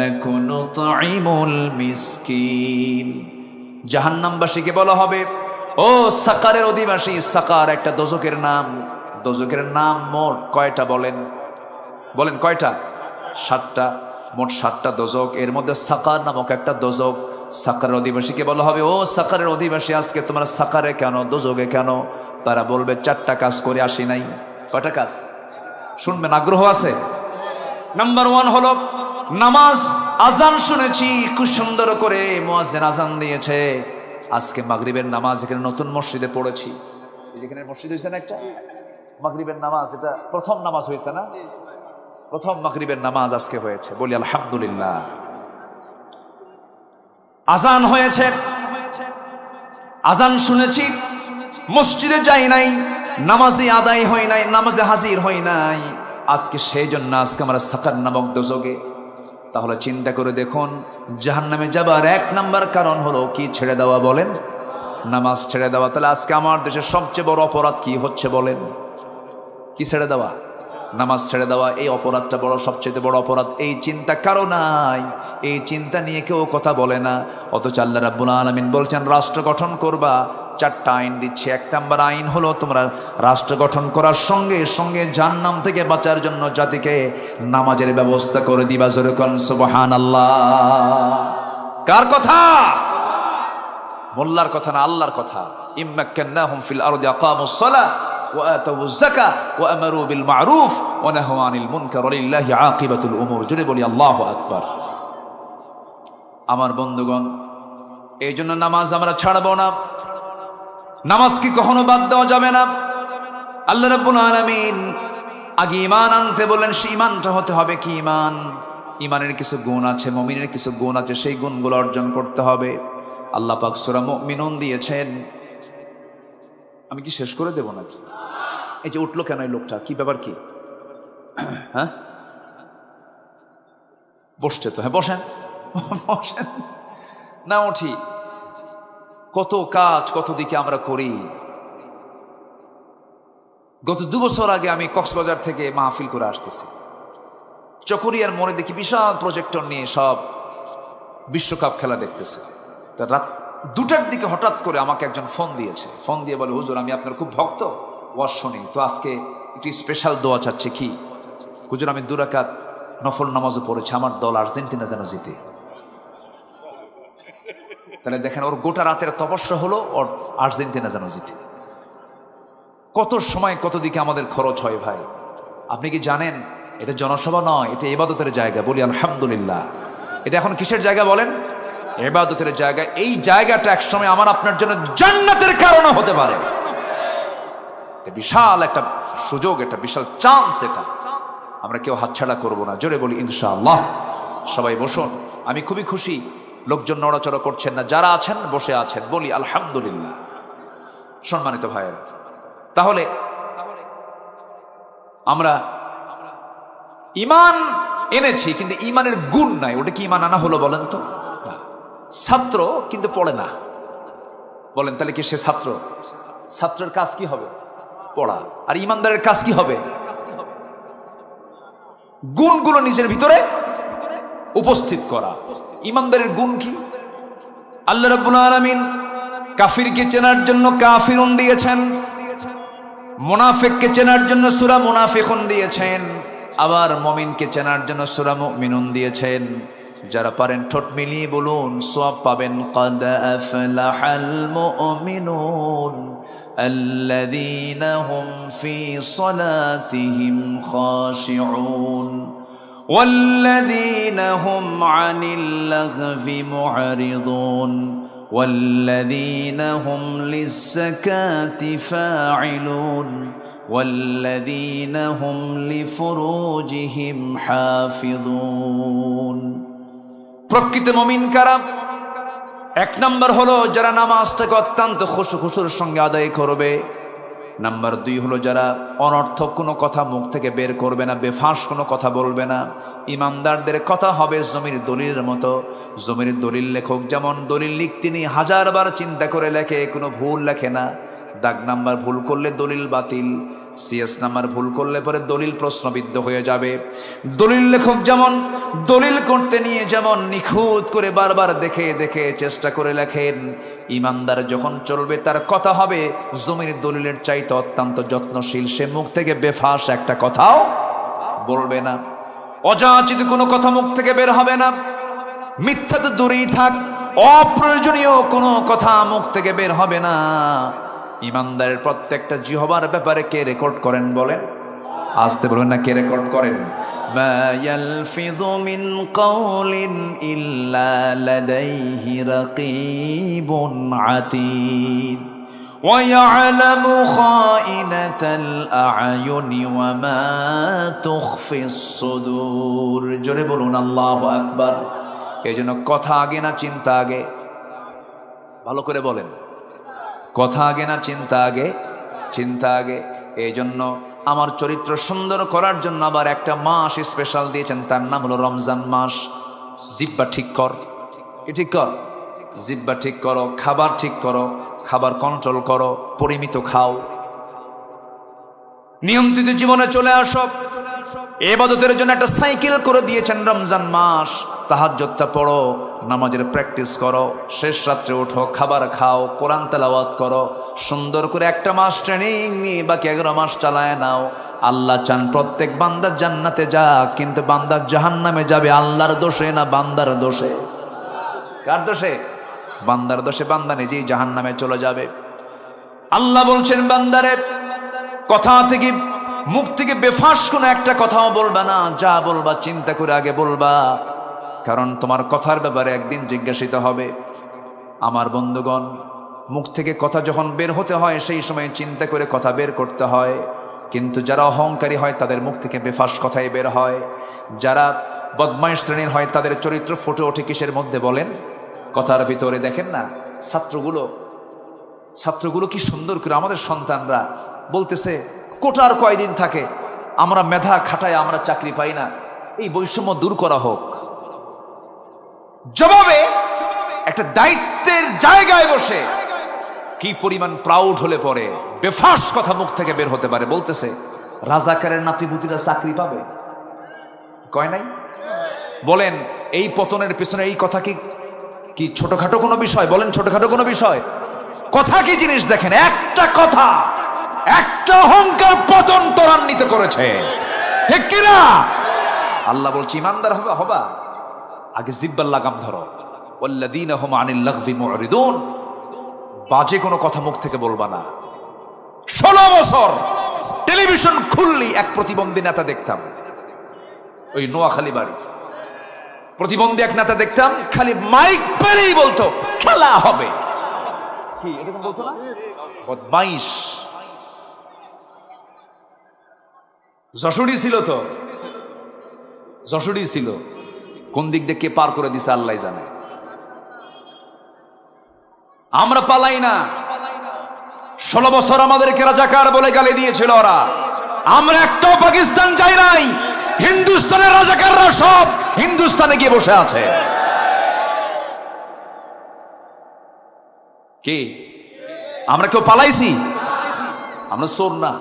নাকু নুতঈমুল মিসকিন। জাহান্নামবাসীকে বলা হবে, ও সাকারের অধিবাসী। সাকার একটা দোজখের নাম। দোজখের নাম মোট কয়টা বলেন? বলেন কয়টা? 7টা। মোট 7টা দোজখ, এর মধ্যে সাকার নামক একটা দোজখ। সাকারের অধিবাসীকে বলা হবে, ও সাকারের অধিবাসী, আজকে তোমরা সাকারে কেন, দোজখে কেন? তারা বলবে, 4টা কাজ করে আসি নাই। কয়টা কাজ? শুনবেন, আগ্রহ আছে? নাম্বার 1 হলো নামাজ। আজান শুনেছি খুব সুন্দর করে, মুয়াজ্জিন আজান দিয়েছে। আজকে মাগরিবের নামাজ এখানে নতুন মসজিদে পড়েছি। যেখানে মসজিদ হয়েছে না একটা, মাগরিবের নামাজ, এটা প্রথম নামাজ হয়েছে না? প্রথম মাগরিবের নামাজ আজকে হয়েছে, বলি আলহামদুলিল্লাহ। আজান হয়েছে, আজান শুনেছি, মসজিদে যাই নাই, নামাজে আদায় হয় নাই, নামাজে হাজির হয় নাই। আজকে সেই জন্য আজকে আমরা সাকার নামক দোজখে। তাহলে চিন্তা করে দেখুন, জাহান্নামে যাবার 1 নাম্বার কারণ হলো কি? ছেড়ে দেওয়া। বলেন, নামাজ ছেড়ে দেওয়া। তাহলে আজকে আমার দেশের সবচেয়ে বড় অপরাধ কি হচ্ছে বলেন? কি ছেড়ে দেওয়া? নামাজ ছেড়ে দেওয়া এই অপরাধটা বড়, সবচেয়ে বড় অপরাধ। এই চিন্তা কারো নাই, এই চিন্তা নিয়ে কেউ কথা বলে না। অথচ আল্লাহ রাব্বুল আলামিন বলছেন রাষ্ট্র গঠন করবা, 4টা আইন দিচ্ছে। 1 নম্বর আইন হলো তোমরা রাষ্ট্র গঠন করার সঙ্গে সঙ্গে জাহান্নাম থেকে বাঁচার জন্য জাতিকে নামাজের ব্যবস্থা করে দিবা। জোরে কোন সুবহানাল্লাহ। কার কথা? মোল্লার কথা না, আল্লাহর কথা। ইম্মাক্কান্নাহুম ফিল আরদি আকামুস সালাহ ওয়া আতাউজ যাকাহ ওয়া আমারু বিল মা'রুফ ওয়া নাহাউ আনিল মুনকার ওয়ালিল্লাহি আকিবাতুল উমুর। জোরে বলি আল্লাহু আকবার। আমার বন্ধুগণ, এই জন্য নামাজ আমরা ছাড়বো না। নামাজ কি কখনো বাদ দেওয়া যাবে না। আল্লাহ রাব্বুল আলামিন আগে ঈমান আনতে বলেন, সেই ঈমানটা হতে হবে কি ঈমান? ঈমানের কিছু গুণ আছে, মুমিনের কিছু গুণ আছে, সেই গুণগুলো অর্জন করতে হবে। আল্লাহ পাক সূরা মুমিনুন দিয়েছেন। আমি কি শেষ করে দেব নাকি? এই যে উঠলো কেন এই লোকটা, কি ব্যাপার কি? হ্যাঁ, বসছে তো। হ্যাঁ বসেন, বসেন না, উঠি। কত কাজ কত দিকে আমরা করি। গত 2 বছর আগে আমি কক্সবাজার থেকে মাহফিল করে আসতেছি। চকরিয়ার মোড়ে দেখি বিশাল প্রজেক্টর নিয়ে সব বিশ্বকাপ খেলা দেখতেছে। রাত 2টার দিকে হঠাৎ করে আমাকে একজন ফোন দিয়েছে। ফোন দিয়ে বলে, হুজুর আমি আপনার খুব ভক্ত, ওয়াজ শুনি, তো আজকে একটি স্পেশাল দোয়া চাচ্ছে। কি? হুজুর আমি 2 রাকাত নফল নামাজও পড়েছি, আমার দল আর্জেন্টিনা যেন জিতে। তাহলে দেখেন, ওর গোটা রাতের তপস্যা হলো ওর আর্জেন্টিনা যেন জিতে। কত সময় কত দিকে আমাদের খরচ হয় ভাই। আপনি কি জানেন এটা জনসভা নয়, এটা ইবাদতের জায়গা। বলি আলহামদুলিল্লাহ। এটা এখন কিসের জায়গা বলেন? ইবাদতের জায়গা। এই জায়গাটা একসময় আমার আপনার জন্য জান্নাতের কারণ হতে পারে। এটা বিশাল একটা সুযোগ, এটা বিশাল চান্স। এটা আমরা কেউ হাতছাড়া করব না। জোরে বলি ইনশাআল্লাহ। সবাই বসুন। আমি খুবই খুশি, লোকজন নড়াচড়া করছেন না, যারা আছেন বসে আছেন। বলি আলহামদুলিল্লাহ। সম্মানিত ভাইয়েরা, তাহলে আমরা ঈমান এনেছি কিন্তু ঈমানের গুণ নাই। ওটা কি ঈমান আনা হলো বলেন তো? ছাত্র কিন্তু পড়ে না। বলেন তাহলে কি সে ছাত্র? ছাত্রের কাজ কি হবে? পড়া। আর ঈমানদারের কাজ কি হবে? গুণগুলো নিজের ভিতরে উপস্থিত করা। ঈমানদারের গুণ কি? আল্লাহ রাব্বুল আলামিন কাফিরকে চেনার জন্য কাফিরুন দিয়েছেন, মুনাফিককে চেনার জন্য সূরা মুনাফিকুন দিয়েছেন, আবার মুমিনকে চেনার জন্য সূরা মুমিনুন দিয়েছেন। যারা পারেন ঠোঁট মিলিয়ে বলুন, সওয়াব পাবেন। قد أفلح المؤمنون الذين هم في صلاتهم خاشعون والذين هم عن اللغو معرضون والذين هم للزكاة فاعلون والذين هم لفروجهم حافظون। প্রকৃত মুমিন কারা? 1 নম্বর হলো যারা নামাজটাকে অত্যন্ত খুশুর সঙ্গে আদায় করবে। নাম্বার 2 হলো যারা অনর্থক কোনো কথা মুখ থেকে বের করবে না, বেফাঁস কোনো কথা বলবে না। ইমানদারদের কথা হবে জমির দলিলের মতো। জমির দলিল লেখক যেমন দলিল লিখতে নিয়ে 1000 বার চিন্তা করে লেখে, কোনো ভুল লেখে না। দাগ নাম্বার ভুল করলে দলিল বাতিল, সিএস নাম্বার ভুল করলে পরে দলিল প্রশ্নবিদ্ধ হয়ে যাবে। দলিল লেখক যেমন দলিল করতে নিয়ে যেমন নিখুঁত করে বারবার দেখে দেখে চেষ্টা করে লেখেন, ইমানদার যখন চলবে তার কথা হবে জমির দলিলের চাইতে অত্যন্ত যত্নশীল। সে মুখ থেকে বেফাঁস একটা কথাও বলবে না, অযাচিত কোনো কথা মুখ থেকে বের হবে না। মিথ্যা তো দূরেই থাক, অপ্রয়োজনীয় কোনো কথা মুখ থেকে বের হবে না। ইমানদারের প্রত্যেকটা জিহবার ব্যাপারে কে রেকর্ড করেন বলেন? আসতে বলবেন না, কে রেকর্ড করেন? মা ইয়ালফিযু মিন কাওলিন ইল্লা লাদাইহি রাকীবুন আতীদ ওয়া ইয়ালামু খাইনাতাল আ'য়ুনি ওয়া মা তুখফিস সুদূর। জোরে বলুন আল্লাহু আকবার। এইজন্য কথা আগে না চিন্তা আগে? ভালো করে বলেন, কথা আগে না চিন্তা আগে? চিন্তা আগে। এই জন্য আমার চরিত্র সুন্দর করার জন্য আবার একটা মাস স্পেশাল দিয়েছেন, তার নাম হলো রমজান মাস। জিহ্বা ঠিক কর, ঠিক কর, জিহ্বা ঠিক করো, খাবার ঠিক করো, খাবার কন্ট্রোল করো, পরিমিত খাও। নিয়ন্ত্রিত জীবনে চলে আসো। ইবাদতের জন্য একটা সাইকেল করে দিয়েছেন রমজান মাস। তাহাজ্জুদটা পড়ো, নামাজের প্র্যাকটিস করো, শেষ রাত্রে ওঠো, খাবার খাও, কোরআন তেলাওয়াত করো, সুন্দর করে একটা মাস ট্রেনিং নিয়ে বাকি 11 মাস চালায় নাও। আল্লাহ চান প্রত্যেক বান্দা জান্নাতে যাক, কিন্তু বান্দা জাহান্নামে যাবে আল্লাহর দোষে না বান্দার দোষে? কার দোষে? বান্দার দোষে। বান্দা নিজেই জাহান্নামে চলে যাবে। আল্লাহ বলছেন বান্দারে, কথা থেকে মুখ থেকে বেফাস কোনো একটা কথাও বলবা না, যা বলবা চিন্তা করে আগে বলবা, কারণ তোমার কথার ব্যাপারে একদিন জিজ্ঞাসিত হবে। আমার বন্ধুগণ, মুখ থেকে কথা যখন বের হতে হয় সেই সময় চিন্তা করে কথা বের করতে হয়, কিন্তু যারা অহংকারী হয় তাদের মুখ থেকে বেফাস কথাই বের হয়। যারা বদমাইশ শ্রেণীর হয় তাদের চরিত্র ফুটে ওঠে কিসের মধ্যে বলেন? কথার ভিতরে। দেখেন না ছাত্রগুলো কি সুন্দর করে, আমাদের সন্তানরা বলতেছে কোটার কয়দিন থাকে, আমরা মেধা খাটায় আমরা চাকরি পাই না, এই বৈষম্য দূর করা হোক। জবাবে একটা দায়িত্বের জায়গায় বসে কি পরিমাণ প্রাউড হলে পরে বেফাস কথা মুখ থেকে বের হতে পারে। বলতেছে রাজাকারের নাতিপুতিরা চাকরি পাবে, কয় নাই? বলেন এই পতনের পেছনে এই কথা কি ছোটখাটো কোনো বিষয়? বলেন ছোটখাটো কোনো বিষয়? কথা কি জিনিস দেখেন, একটা কথা, একটা অহংকার পতন ত্বরান্বিত করেছে, ঠিক কিনা? আল্লাহ বলছে ইমানদার হবা আগে জিব্বার লাগাম ধরো। ওয়াল্লাযীনা হুম আনিল লাগযি মুরিদুন, বাজে কোনো কথা মুখ থেকে বলবা না। 16 বছর টেলিভিশন খুললি এক প্রতিবন্ধী নেতা দেখতাম, ওই নোয়াখালী বাড়ি প্রতিবন্ধী এক নেতা দেখতাম, খালি মাইক পেলেই বলতো খেলা হবে। কি এরকম বলতো না? বদমাইশ। যশোরী ছিল তো, যশোরী ছিল, কোন দিক দিয়ে কে পার করে দিছে আল্লাহ জানে। আমরা পালাই না। 16 বছর আমাদেরকে রাজাকার বলে গালি দিয়েছিল ওরা। আমরা একটাও পাকিস্তান যাই নাই। হিন্দুস্তানের রাজাকাররা সব হিন্দুস্তানে গিয়ে বসে আছে। কি আমরা কেউ পালাইছি? আমরা চোর না,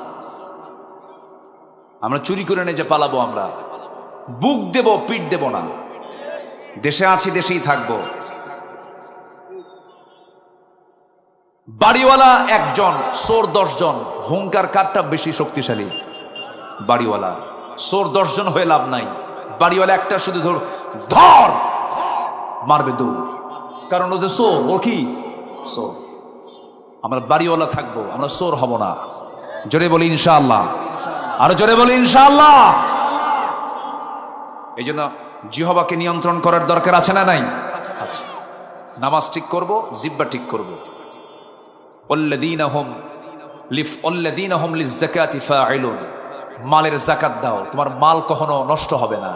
আমরা চুরি করে নিয়ে যে পালাবো। আমরা বুক দেব, পিঠ দেব না। দেশে আছি, দেশেই থাকবো। বাড়িওয়ালা একজন, চোর 10 জন। হুঙ্কার কারটা বেশি শক্তিশালী? বাড়িওয়ালা। চোর 10 জন হয়ে লাভ নাই। বাড়িওয়ালা একটা শুধু ধর মারবে দৌড়, কারণ ও যে চোর। ও কি চোর? আমরা বাড়িওয়ালা থাকবো, আমরা চোর হব না। জোরে বলি ইনশাআল্লাহ, আরো জোরে বলি ইনশাআল্লাহ। এই জন্য জিহ্বাকে নিয়ন্ত্রণ করার দরকার আছে না নাই? আচ্ছা, নামাজ ঠিক করব, জিহ্বা ঠিক করব। ওয়াল্লাযীনা হুম লিয-যাকাতি ফাঈলুন, মালের যাকাত দাও, তোমার মাল কখনো নষ্ট হবে না,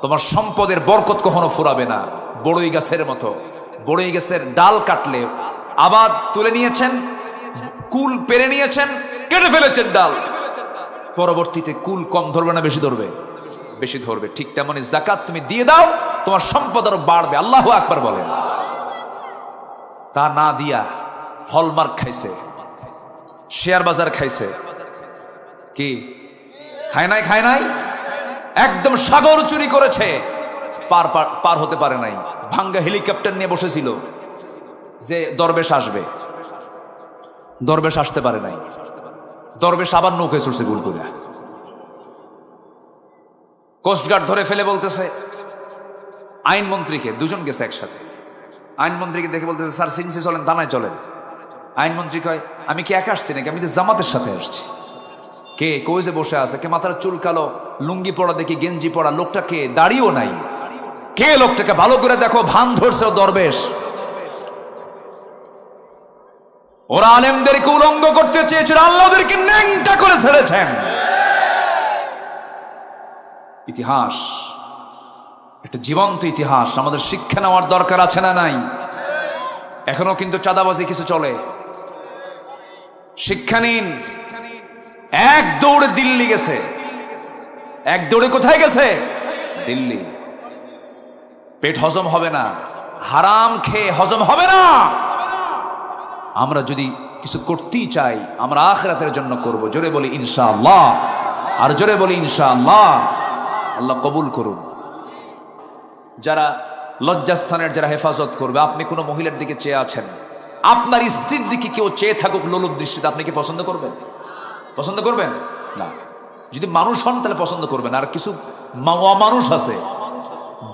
তোমার সম্পদের বরকত কখনো ফুরাবে না। বড়ই গাছের মতো, বড়ই গাছের ডাল কাটলে আবাদ তুলে নিয়েছেন, কুল পেরে নিয়েছেন, কেটে ফেলেছেন ডাল, পরবর্তীতে কুল কম ধরবে না বেশি ধরবে? বেশি ধরবে। ঠিক তেমনি যাকাত তুমি দিয়ে দাও, তোমার সম্পদ আরো বাড়বে। আল্লাহু আকবার বলেন। তা না দিয়া হলমার্ক খাইছে, শেয়ার বাজার খাইছে, কি খায় নাই? খায় নাই। একদম সাগর চুরি করেছে, পার হতে পারে নাই। ভাঙ্গা হেলিকপ্টার নিয়ে বসেছিল যে দরবেশ আসবে, দরবেশ আসতে পারে নাই। দরবেশ আবার নৌকায় চড়ছে ভুল করে। কোস্টগার্ড ধরে ফেলে বলতেছে আইনমন্ত্রীকে, 2 জন গেছে একসাথে। আইনমন্ত্রীকে দেখে বলতেছে স্যার সিনসি চলেন, থানায় চলেন। আইনমন্ত্রী কয় আমি কি একা আসছি নাকি? আমি তো জামাতের সাথে আসছি। কে? কই যে বসে আছে, কে মাথার চুল কালো, লুঙ্গি পড়া দেখি, গেঞ্জি পড়া, লোকটা কে? দাড়িও নাই। কে লোকটাকে? ভালো করে দেখো, ভান ধরছে দরবেশ। ওরা আলেমদেরকে উলঙ্গ করতে চেয়েছিল, আল্লাহ ওদেরকে ন্যাংটা করে ছেড়েছেন। ইতিহাস, একটা জীবন্ত ইতিহাস, আমাদের শিক্ষা নেওয়ার দরকার আছে না নাই? এখনো কিন্তু চাঁদাবাজি কিছু চলে। শিক্ষা নিন। এক দৌড়ে দিল্লি গেছে, এক দৌড়ে কোথায় গেছে? দিল্লি। পেট হজম হবে না, হারাম খেয়ে হজম হবে না। আমরা যদি কিছু করতেই চাই, আমরা আখিরাতের জন্য করব। জোরে বলি ইনশাআল্লাহ, আর জোরে বলি ইনশাআল্লাহ। আল্লাহ কবুল করুন। যারা লজ্জাস্থানের যারা হেফাজত করবে, আপনি কোনো মহিলার দিকে চেয়ে আছেন, আপনার স্ত্রীর দিকে কেউ চেয়ে থাকুক লোলুপ দৃষ্টিতে, আপনি কি পছন্দ করবেন? পছন্দ করবেন না। যদি মানুষ হন তাহলে পছন্দ করবেন। আর কিছু অমানুষ আছে,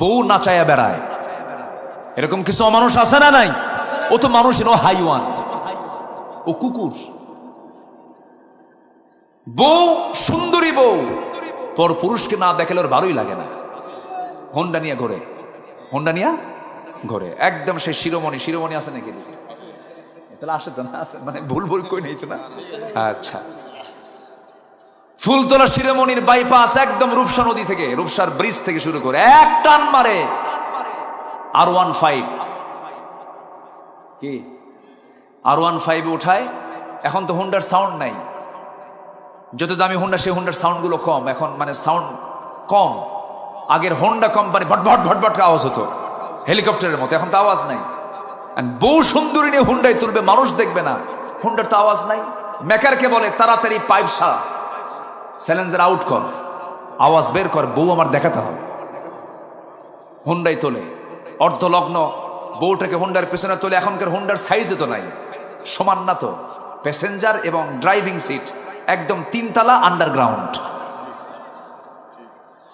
বউ নাচায়া বেড়ায়, এরকম কিছু অমানুষ আছে না নাই? ও তো মানুষ ও হাইওয়ান, ও কুকুর। বউ সুন্দরী বউ পর পুরুষকে না দেখালে ওর ভালোই লাগে না। হোন্ডা নিয়ে ঘোরে, হোন্ডা নিয়ে ঘোরে, একদম সেই শিরোমণি। শিরোমণি আছে নাকি? তাহলে আসে তো না, আছে মানে ভুল ভুল কই নেই তো না। আচ্ছা, ফুলতলা শিরোমণির বাইপাস একদম রূপসা নদী থেকে, রূপসার ব্রিজ থেকে শুরু করে এক টান মারে R15 কি R15 উঠায়। এখন তো হোন্ডার সাউন্ড নাই, যত দামি হোন্ডা সেই হোন্ডার সাউন্ড গুলো কম, এখন মানে সাউন্ড কম। আগের হোন্ডা কোম্পানি ভটভট ভটভট আওয়াজ হতো হেলিকপ্টারের মতো, এখন তো আওয়াজ নাই। বউ সুন্দরী নিয়ে হুন্ডায় তুলবে, মানুষ দেখবে না, হুন্ডার তো আওয়াজ নাই। মেকারকে বলে তাড়াতাড়ি পাইপ সারা, স্যালেঞ্জার আউট কর, আওয়াজ বের কর, বউ আমার দেখাতে হবে। হুন্ডায় তোলে, অর্ধলগ্ন বউটাকে হুন্ডার পেছনে তোলে। এখনকার হুন্ডার সাইজে তো নাই, সমান না তো। প্যাসেঞ্জার এবং ড্রাইভিং সিট একদম 3 তলা আন্ডারগ্রাউন্ড,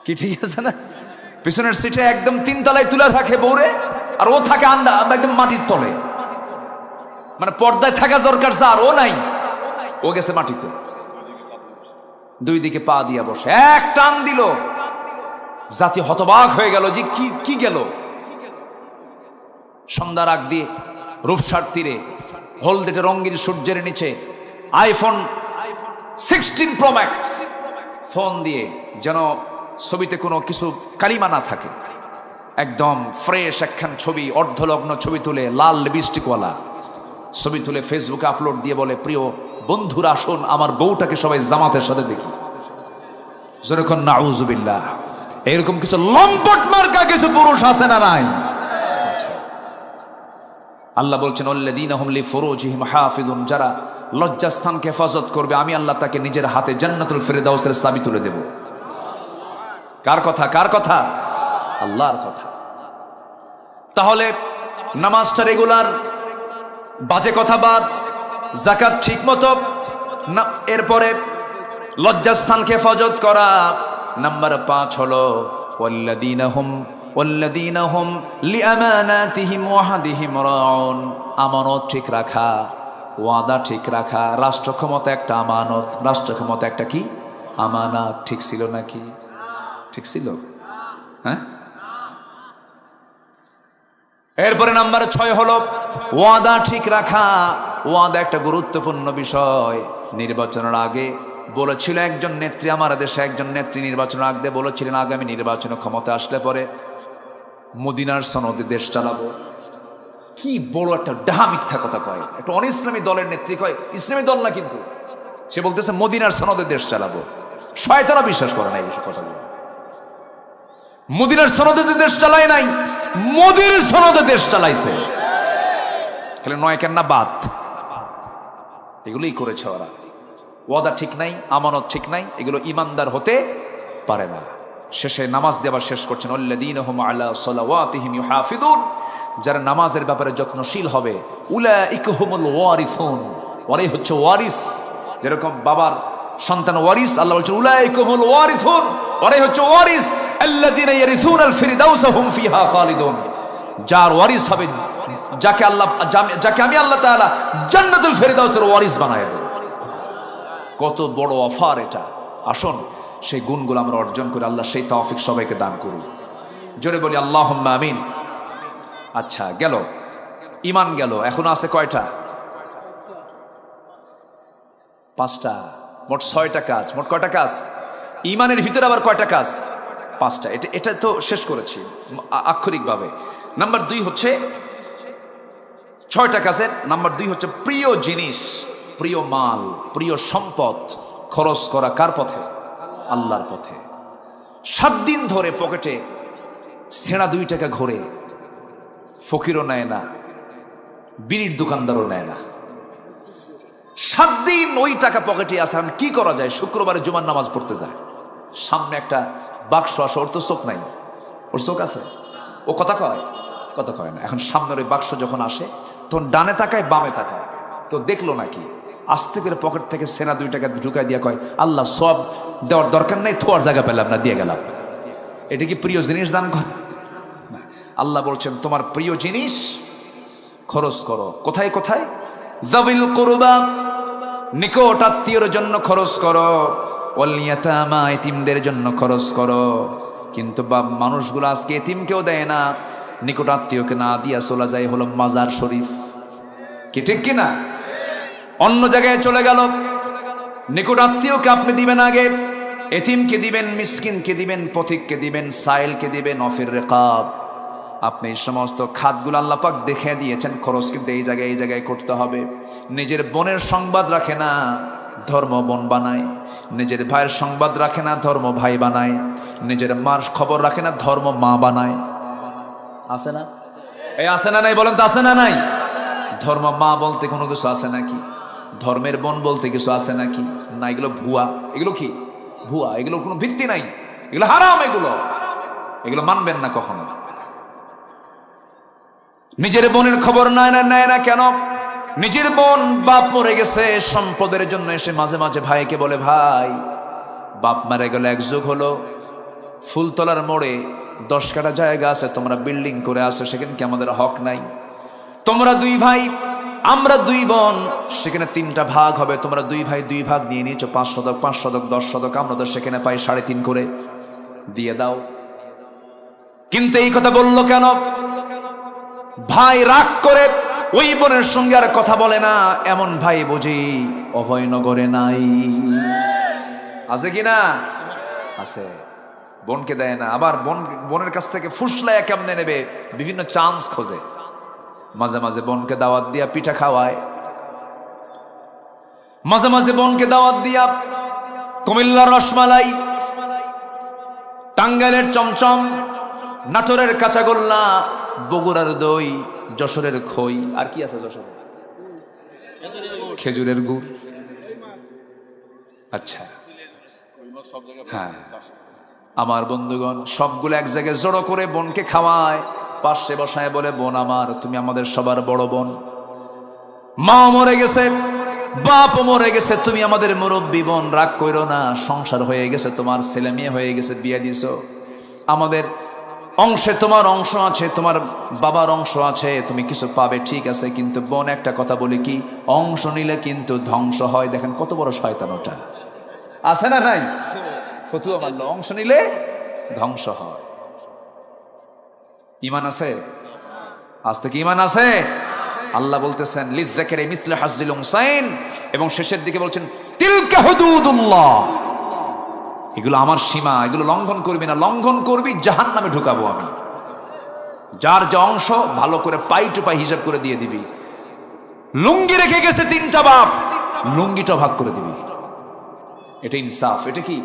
কি ঠিক আছে না? পিছনের সিটে একদম 3 তলায় তুলে থাকে বউরে, আর ও থাকে একদম মাটির তলে। মানে পর্দায় থাকা দরকার স্যার, ও নাই, ও গেছে মাটিতে। দুই দিকে পা দিয়া বসে, এক টান দিল, জাতি হতবাক হয়ে গেল যে কি গেল। সন্ধ্যার আগ দিয়ে রূপসার তীরে হলদেটে রঙিন সূর্যের নিচে iPhone 16 Pro Max ফোন দিয়ে, যেন ছবিতে কোনো কিছু কালিমা না থাকে, একদম ফ্রেশ একখান ছবি, অর্ধলগ্ন ছবি তুলে, লাল লিপস্টিকওয়ালা ছবি তুলে ফেসবুকে আপলোড দিয়ে বলে, প্রিয় বন্ধুরা আসুন আমার বউটাকে সবাই জামাতের সাথে দেখি। যেরকম নাউজুবিল্লাহ, এরকম কিছু লম্পট মার্কা কিছু পুরুষ আছে না নাই? আল্লাহ বলছেন আল্লাযীনা হুম লিফুরুজিহিম হাফিজুন, যারা লজ্জাস্থানকে হেফাজত করবে আমি আল্লাহ তাকে নিজের হাতে জান্নাতুল ফিরদাউসের চাবি তুলে দেব। কার কথা? কার কথা? আল্লাহর কথা। তাহলে নামাজটা রেগুলার, বাজে কথা বাদ, যাকাত ঠিক মতো, এরপরে লজ্জাস্থানকে হেফাজত করা। নাম্বার 5 হলো ওয়াল্লাযীনা হুম লিআমানাতিহিম ওয়াহাদিহিম রাউন, আমানত ঠিক রাখা, ওয়াদা ঠিক রাখা। রাষ্ট্র ক্ষমতা একটা আমানত, রাষ্ট্র ক্ষমতা একটা কি আমানত। ঠিক ছিল নাকি? ঠিক ছিল? হ্যাঁ। এরপরে নাম্বার 6 হলো ওয়াদা ঠিক রাখা। ওয়াদা একটা গুরুত্বপূর্ণ বিষয়। নির্বাচনের আগে বলেছিল একজন নেত্রী, আমার দেশে একজন নেত্রী নির্বাচনের আগে বলেছিলেন, আগামী নির্বাচনে ক্ষমতা আসলে পরে মদিনার সনদে দেশ চালাবো। কি বড় একটা ডাহা মিথ্যা কথা কয়, একটা অনিসলামী দলের নেত্রী কয়, ইসলামী দল না কিন্তু, সে বলতেছে মদিনার সনদে দেশ চালাবো। শয়তানরা বিশ্বাস করে না এই কথাগুলো। মদিনার সনদে দেশ চালায় নাই, মোদির সনদে দেশ চালাইছে। তাহলে নয় কেননা বাদ, এগুলোই করেছে ওরা। ওয়াদা ঠিক নাই, আমানত ঠিক নাই, এগুলো ইমানদার হতে পারে না। শেষে নামাজ দিয়ে আবার শেষ করছেন আল্লাযীনা হুম আলা সালাওয়াতিহিম ইউহাফিজুন, যারা নামাজের ব্যাপারে যত্নশীল হবে, উলাইকা হুমুল ওয়ারিসুন, ওরাই হচ্ছে ওয়ারিস। যেরকম বাবার সন্তান ওয়ারিস, আল্লাহ বলছেন উলাইকা হুমুল ওয়ারিসুন, ওরাই হচ্ছে ওয়ারিস। আল্লাযীনা ইয়ারিসুনাল ফিরদাউসা হুম ফিহা খালিদুন, যার ওয়ারিস হবে, যাকে আমি আল্লাহ তাআলা জান্নাতুল ফিরদাউসের ওয়ারিস বানায় দেব। কত বড় অফার এটা! আসুন সেই গুণগুলো আমরা অর্জন করে আল্লাহ সেই তৌফিক সবাইকে দান করুন। জোরে বলি আল্লাহুম্মা আমিন। আচ্ছা, গেল ঈমান, গেল। এখন আছে কয়টা? 5টা। মোট 6টা কাজ। মোট কয়টা কাজ? ঈমানের ভিতরে আবার কয়টা কাজ? 5টা। এটা তো শেষ করেছি আক্ষরিকভাবে। নাম্বার 2 হচ্ছে 6টা কাজের নাম্বার 2 হচ্ছে প্রিয় জিনিস, প্রিয় মাল, প্রিয় সম্পদ খরচ করা কার পথে? আল্লাহর পথে। 7 দিন ধরে পকেটে ছেঁড়া 2 টাকা ঘোরে, ফকিরও নেয় না, বিড়ির দোকানদারও নেয় না। 7 দিন ওই টাকা পকেটে আছে, এখন কি করা যায়? শুক্রবারে জুমার নামাজ পড়তে যায়, সামনে একটা বাক্স আসে, ওর তো চোখ নাই, ওর চোখ আছে, ও কথা কয় না। এখন সামনের ওই বাক্স যখন আসে তখন ডানে তাকায় বামে তাকায়, তো দেখলো নাকি, আস্তে করে পকেট থেকে সেনা 2 টাকা ঢুকাই দিয়া কয়, আল্লাহ সব দেওয়ার দরকার নেই, থোয়ার জায়গা পেলাম না, দিয়ে গেলাম। এটা কি প্রিয় জিনিস দান করে? আল্লাহ বলছেন তোমার প্রিয় জিনিস খরচ করো। কোথায় কোথায়? যাবিল কুরবা, নিকট আত্মীয়র জন্য খরচ করো, ওয়াল ইয়াতামা, এতিমদের জন্য খরচ করো। কিন্তু মানুষগুলো আজকে এতিমকেও দেয় না, নিকট আত্মীয়কে না দিয়া চলে যায় হলো মাজার শরীফ। কি ঠিক কিনা? অন্য জায়গায় চলে গেল। নিকট আত্মীয়কে আপনি দিবেন আগে, এতিমকে দিবেন, মিসকিনকে দিবেন, পথিককে দিবেন, সাইলকে দিবেন, অফির রিকাব। আপনি এই সমস্ত খাতগুলো আল্লাহ পাক দেখে দিয়েছেন, খরচ কিন্তু এই জায়গায় করতে হবে। নিজের বোনের সংবাদ রাখে না, ধর্ম বোন বানায়। নিজের ভাইয়ের সংবাদ রাখে না, ধর্ম ভাই বানায়। নিজের মার খবর রাখে না, ধর্ম মা বানায়। আছে না? এই আছে না নাই বলেন তো, আছে না নাই? ধর্ম মা বলতে কোনো কিছু আছে নাকি? ধর্মের বোন বলতে কিছু আছে নাকি? না, এগুলো ভুয়া। এগুলো কি ভুয়া? এগুলো কোনো ভিত্তি নাই, এগুলো হারাম, এগুলো মানবেন না কখনো। নিজের বোনের খবর নেয় না কেন? নিজের বোন বাপ মরে গেছে, সম্পদের জন্য এসে মাঝে মাঝে ভাইকে বলে, ভাই বাপ মারা গেল, এক যুগ হলো, ফুলতলার মোড়ে 10 কাঠা জায়গা আছে, তোমরা বিল্ডিং করে আসো, সেখানে কি আমাদের হক নাই? তোমরা 2 ভাই, আমরা 2 বোন, সেখানে 3টা ভাগ হবে, তোমরা 2 ভাই 2 ভাগ নিয়ে নিয়েছো, 5 শতক 5 শতক 10 শতক, আমরা তো সেখানে পাই 3.5 করে, দিয়ে দাও। কিন্তু এই কথা বললো কেন? ভাই রাগ করে ওই বোনের সঙ্গে আর কথা বলে না, এমন ভাই বুঝি অভয়নগরে নাই? আছে কিনা? আছে। বোনকে দেয় না, আবার বোনের কাছ থেকে ফুসলায় কেমনে নেবে, বিভিন্ন চান্স খোঁজে। মাঝে মাঝে বোনকে দাওয়াত দিয়া পিঠা খাওয়ায়, মাঝে মাঝে বোনকে দাওয়াত দিয়া কুমিল্লার রসমালাই, টাঙ্গাইলের চমচম, নাটোরের কাঁচাগোল্লা, বগুড়ার দই, যশোরের খই, আর কি আছে যশোরে? খেজুরের গুড়। আচ্ছা, হ্যাঁ, আমার বন্ধুগণ সবগুলো এক জায়গায় জড়ো করে বোনকে খাওয়ায়, পাশে বসায় বলে, বোন আমার, তুমি আমাদের সবার বড় বোন, মা মরে গেছে, বাপ মরে গেছে, তুমি আমাদের মুরব্বী বোন, রাগ কইরো না, সংসার হয়ে গেছে, তোমার ছেলে মেয়ে হয়ে গেছে, বিয়ে দিছো, আমাদের অংশে তোমার অংশ আছে, তোমার বাবার অংশ আছে, তুমি কিছু পাবে, ঠিক আছে, কিন্তু বোন একটা কথা বলি, কি অংশ নিলে কিন্তু ধ্বংস হয়। দেখেন কত বড় শয়তান ওটা, আছে না নাই? ফতুয়া মারলো, অংশ নিলে ধ্বংস হয়। ঈমান আছে? আজ থেকে ঈমান আছে? আল্লাহ বলতেছেন লিযযাকারি মিসলু হাজ্জিল উনসাইন, এবং শেষের দিকে বলছেন তিলকা হুদুদুল্লাহ, এগুলো আমার সীমা, এগুলো লঙ্ঘন করবি না, লঙ্ঘন করবি জাহান্নামে ঢুকাবো আমি। যার যে অংশ ভালো করে পাই টু পাই হিসাব করে দিয়ে দিবি। লুঙ্গি রেখে গেছে 3টা বাপ, লুঙ্গিটা ভাগ করে দিবি। এটা ইনসাফ। এটা কি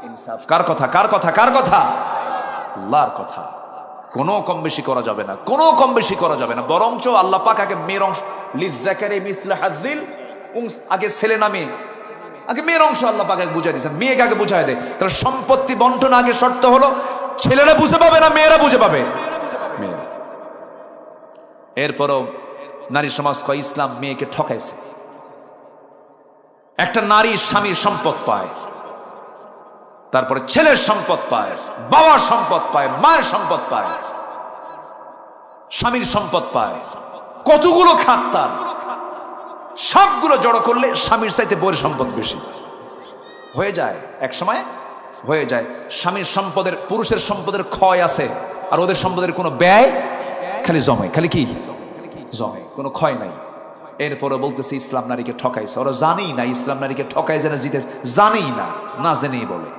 ইনসাফ? কার কথা? কার কথা? কার কথা? আল্লাহর কথা। কোনো কম বেশি করা যাবে না, কোনো কম বেশি করা যাবে না। বরঞ্চ আল্লাহ পাক আগে মেয়ের অংশ, লিযযাকারি মিসলু হাজ্জিল আগে ছেলে না মেয়ে, আগে মেয়ের অংশ আল্লাহ পাক আগে বুঝাই দিয়েছেন, মেয়েকে আগে বুঝাই দেয়। তাহলে সম্পত্তি বন্টন আগে শর্ত হলো ছেলেরা বুঝে পাবে না মেয়েরা বুঝে পাবে? মেয়েরা। এরপরও নারী সমাজ কয় ইসলাম মেয়েকে ঠকাইছে। একটা নারী স্বামীর সম্পদ পায়, তারপরে ছেলের সম্পদ পায়, বাবার সম্পদ পায়, মায়ের সম্পদ পায়, স্বামীর সম্পদ পায়, কতগুলো খাত তার, সবগুলো জড়ো করলে স্বামীর চাইতে বউয়ের সম্পদ বেশি হয়ে যায়। এক সময় হয়ে যায় স্বামীর সম্পদের, পুরুষের সম্পদের ক্ষয় আছে, আর ওদের সম্পদের কোনো ব্যয়, খালি জমে, খালি কি জমে, কোনো ক্ষয় নাই। এরপরে বলতেছে ইসলাম নারীকে ঠকাইছে। ওরা জানেই না ইসলাম নারীকে ঠকাই, জেনে জিতে, জানেই না, না জেনেই বলে।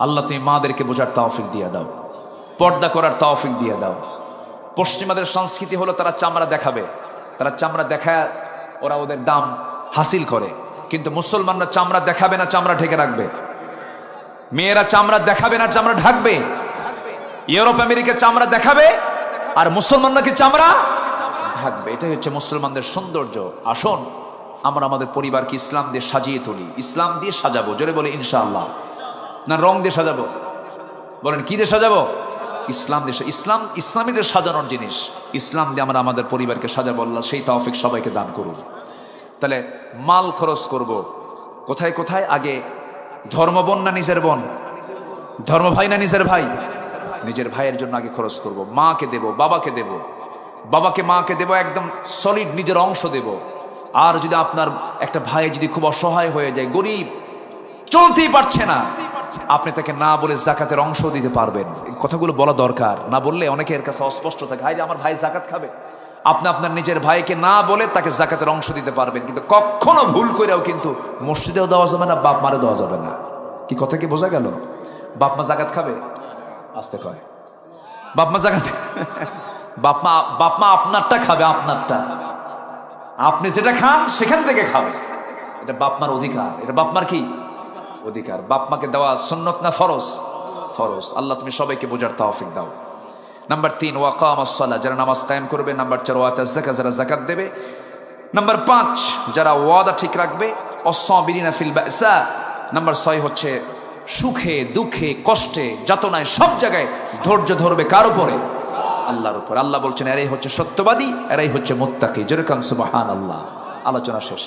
আল্লাহ তুমি মাদেরকে বোঝার তৌফিক দিয়ে দাও, পর্দা করার তৌফিক দিয়ে দাও। পশ্চিমাদের সংস্কৃতি হলো তারা চামড়া দেখাবে, তারা চামড়া দেখায় ওরা ওদের দাম হাসিল করে, কিন্তু মুসলমানরা চামড়া দেখাবে না, চামড়া ঢেকে রাখবে। মেয়েরা চামড়া দেখাবে না, চামড়া ঢাকবে। ইউরোপ আমেরিকা চামড়া দেখাবে, আর মুসলমানরা কি চামড়া থাকবে। এটাই হচ্ছে মুসলমানদের সৌন্দর্য। আসুন আমরা আমাদের পরিবারকে ইসলাম দিয়ে সাজিয়ে তুলি, ইসলাম দিয়ে সাজাবো। জোরে বলে ইনশাআল্লাহ। না রং দিয়ে সাজাবো? বলেন কি দিয়ে সাজাবো? ইসলাম দিয়ে। ইসলামীদের সাজানোর জিনিস, ইসলাম দিয়ে আমরা আমাদের পরিবারকে সাজাবো। আল্লাহ সেই তৌফিক সবাইকে দান করুন। তাহলে মাল খরচ করব কোথায় কোথায়? আগে ধর্ম বোন না নিজের বোন? ধর্ম ভাই না নিজের ভাই? নিজের ভাইয়ের জন্য আগে খরচ করব। মাকে দেব, বাবাকে দেব, বাবাকে মাকে দেব, একদম সলিড নিজের অংশ দেব। আর যদি আপনার একটা ভাই যদি খুব অসহায় হয়ে যায়, গরিব, চলতেই পারছে না, আপনি তাকে না বলে জাকাতের অংশ দিতে পারবেন। এই কথাগুলো বলা দরকার। না বললে অনেকের কাছে অস্পষ্ট থাকে, হাই আমার ভাই জাকাত খাবে। আপনি আপনার নিজের ভাইকে না বলে তাকে জাকাতের অংশ দিতে পারবেন। কিন্তু কখনো ভুল করেও কিন্তু মসজিদেও দেওয়া যাবে না, বাপ মারে দেওয়া যাবে না। কি কথা কি বোঝা গেল? বাপ মা জাকাত খাবে? আসতে কয় বাপ মা জাকাত বাপ মা আপনারটা খাবে, আপনারটা। আপনি যেটা খান সেখান থেকে খাবে, এটা বাপ মার অধিকার। এটা বাপ মার কি অধিকার? বাপ মাকে দেওয়া সুন্নত না ফরজ? ফরজ। আল্লাহ তুমি সবাইকে বোঝার তৌফিক দাও। নাম্বার 3 ওয়াকামাস সালাহ, যারা নামাজ কায়েম করবে। নাম্বার 4 ওয়াতাজ যাকাত, যারা যাকাত দেবে। নাম্বার 5 যারা ওয়াদা ঠিক রাখবে। অস-সাবিরিনা ফিল বাসা। নাম্বার 6 হচ্ছে সুখে দুঃখে কষ্টে যাতনায় সব জায়গায় ধৈর্য ধরবে। কার উপরে? আল্লাহর উপর। আল্লাহ বলছেন এরাই হচ্ছে সত্যবাদী, এরাই হচ্ছে মুত্তাকি। জোরে কান সুবহানাল্লাহ। আলোচনা শেষ।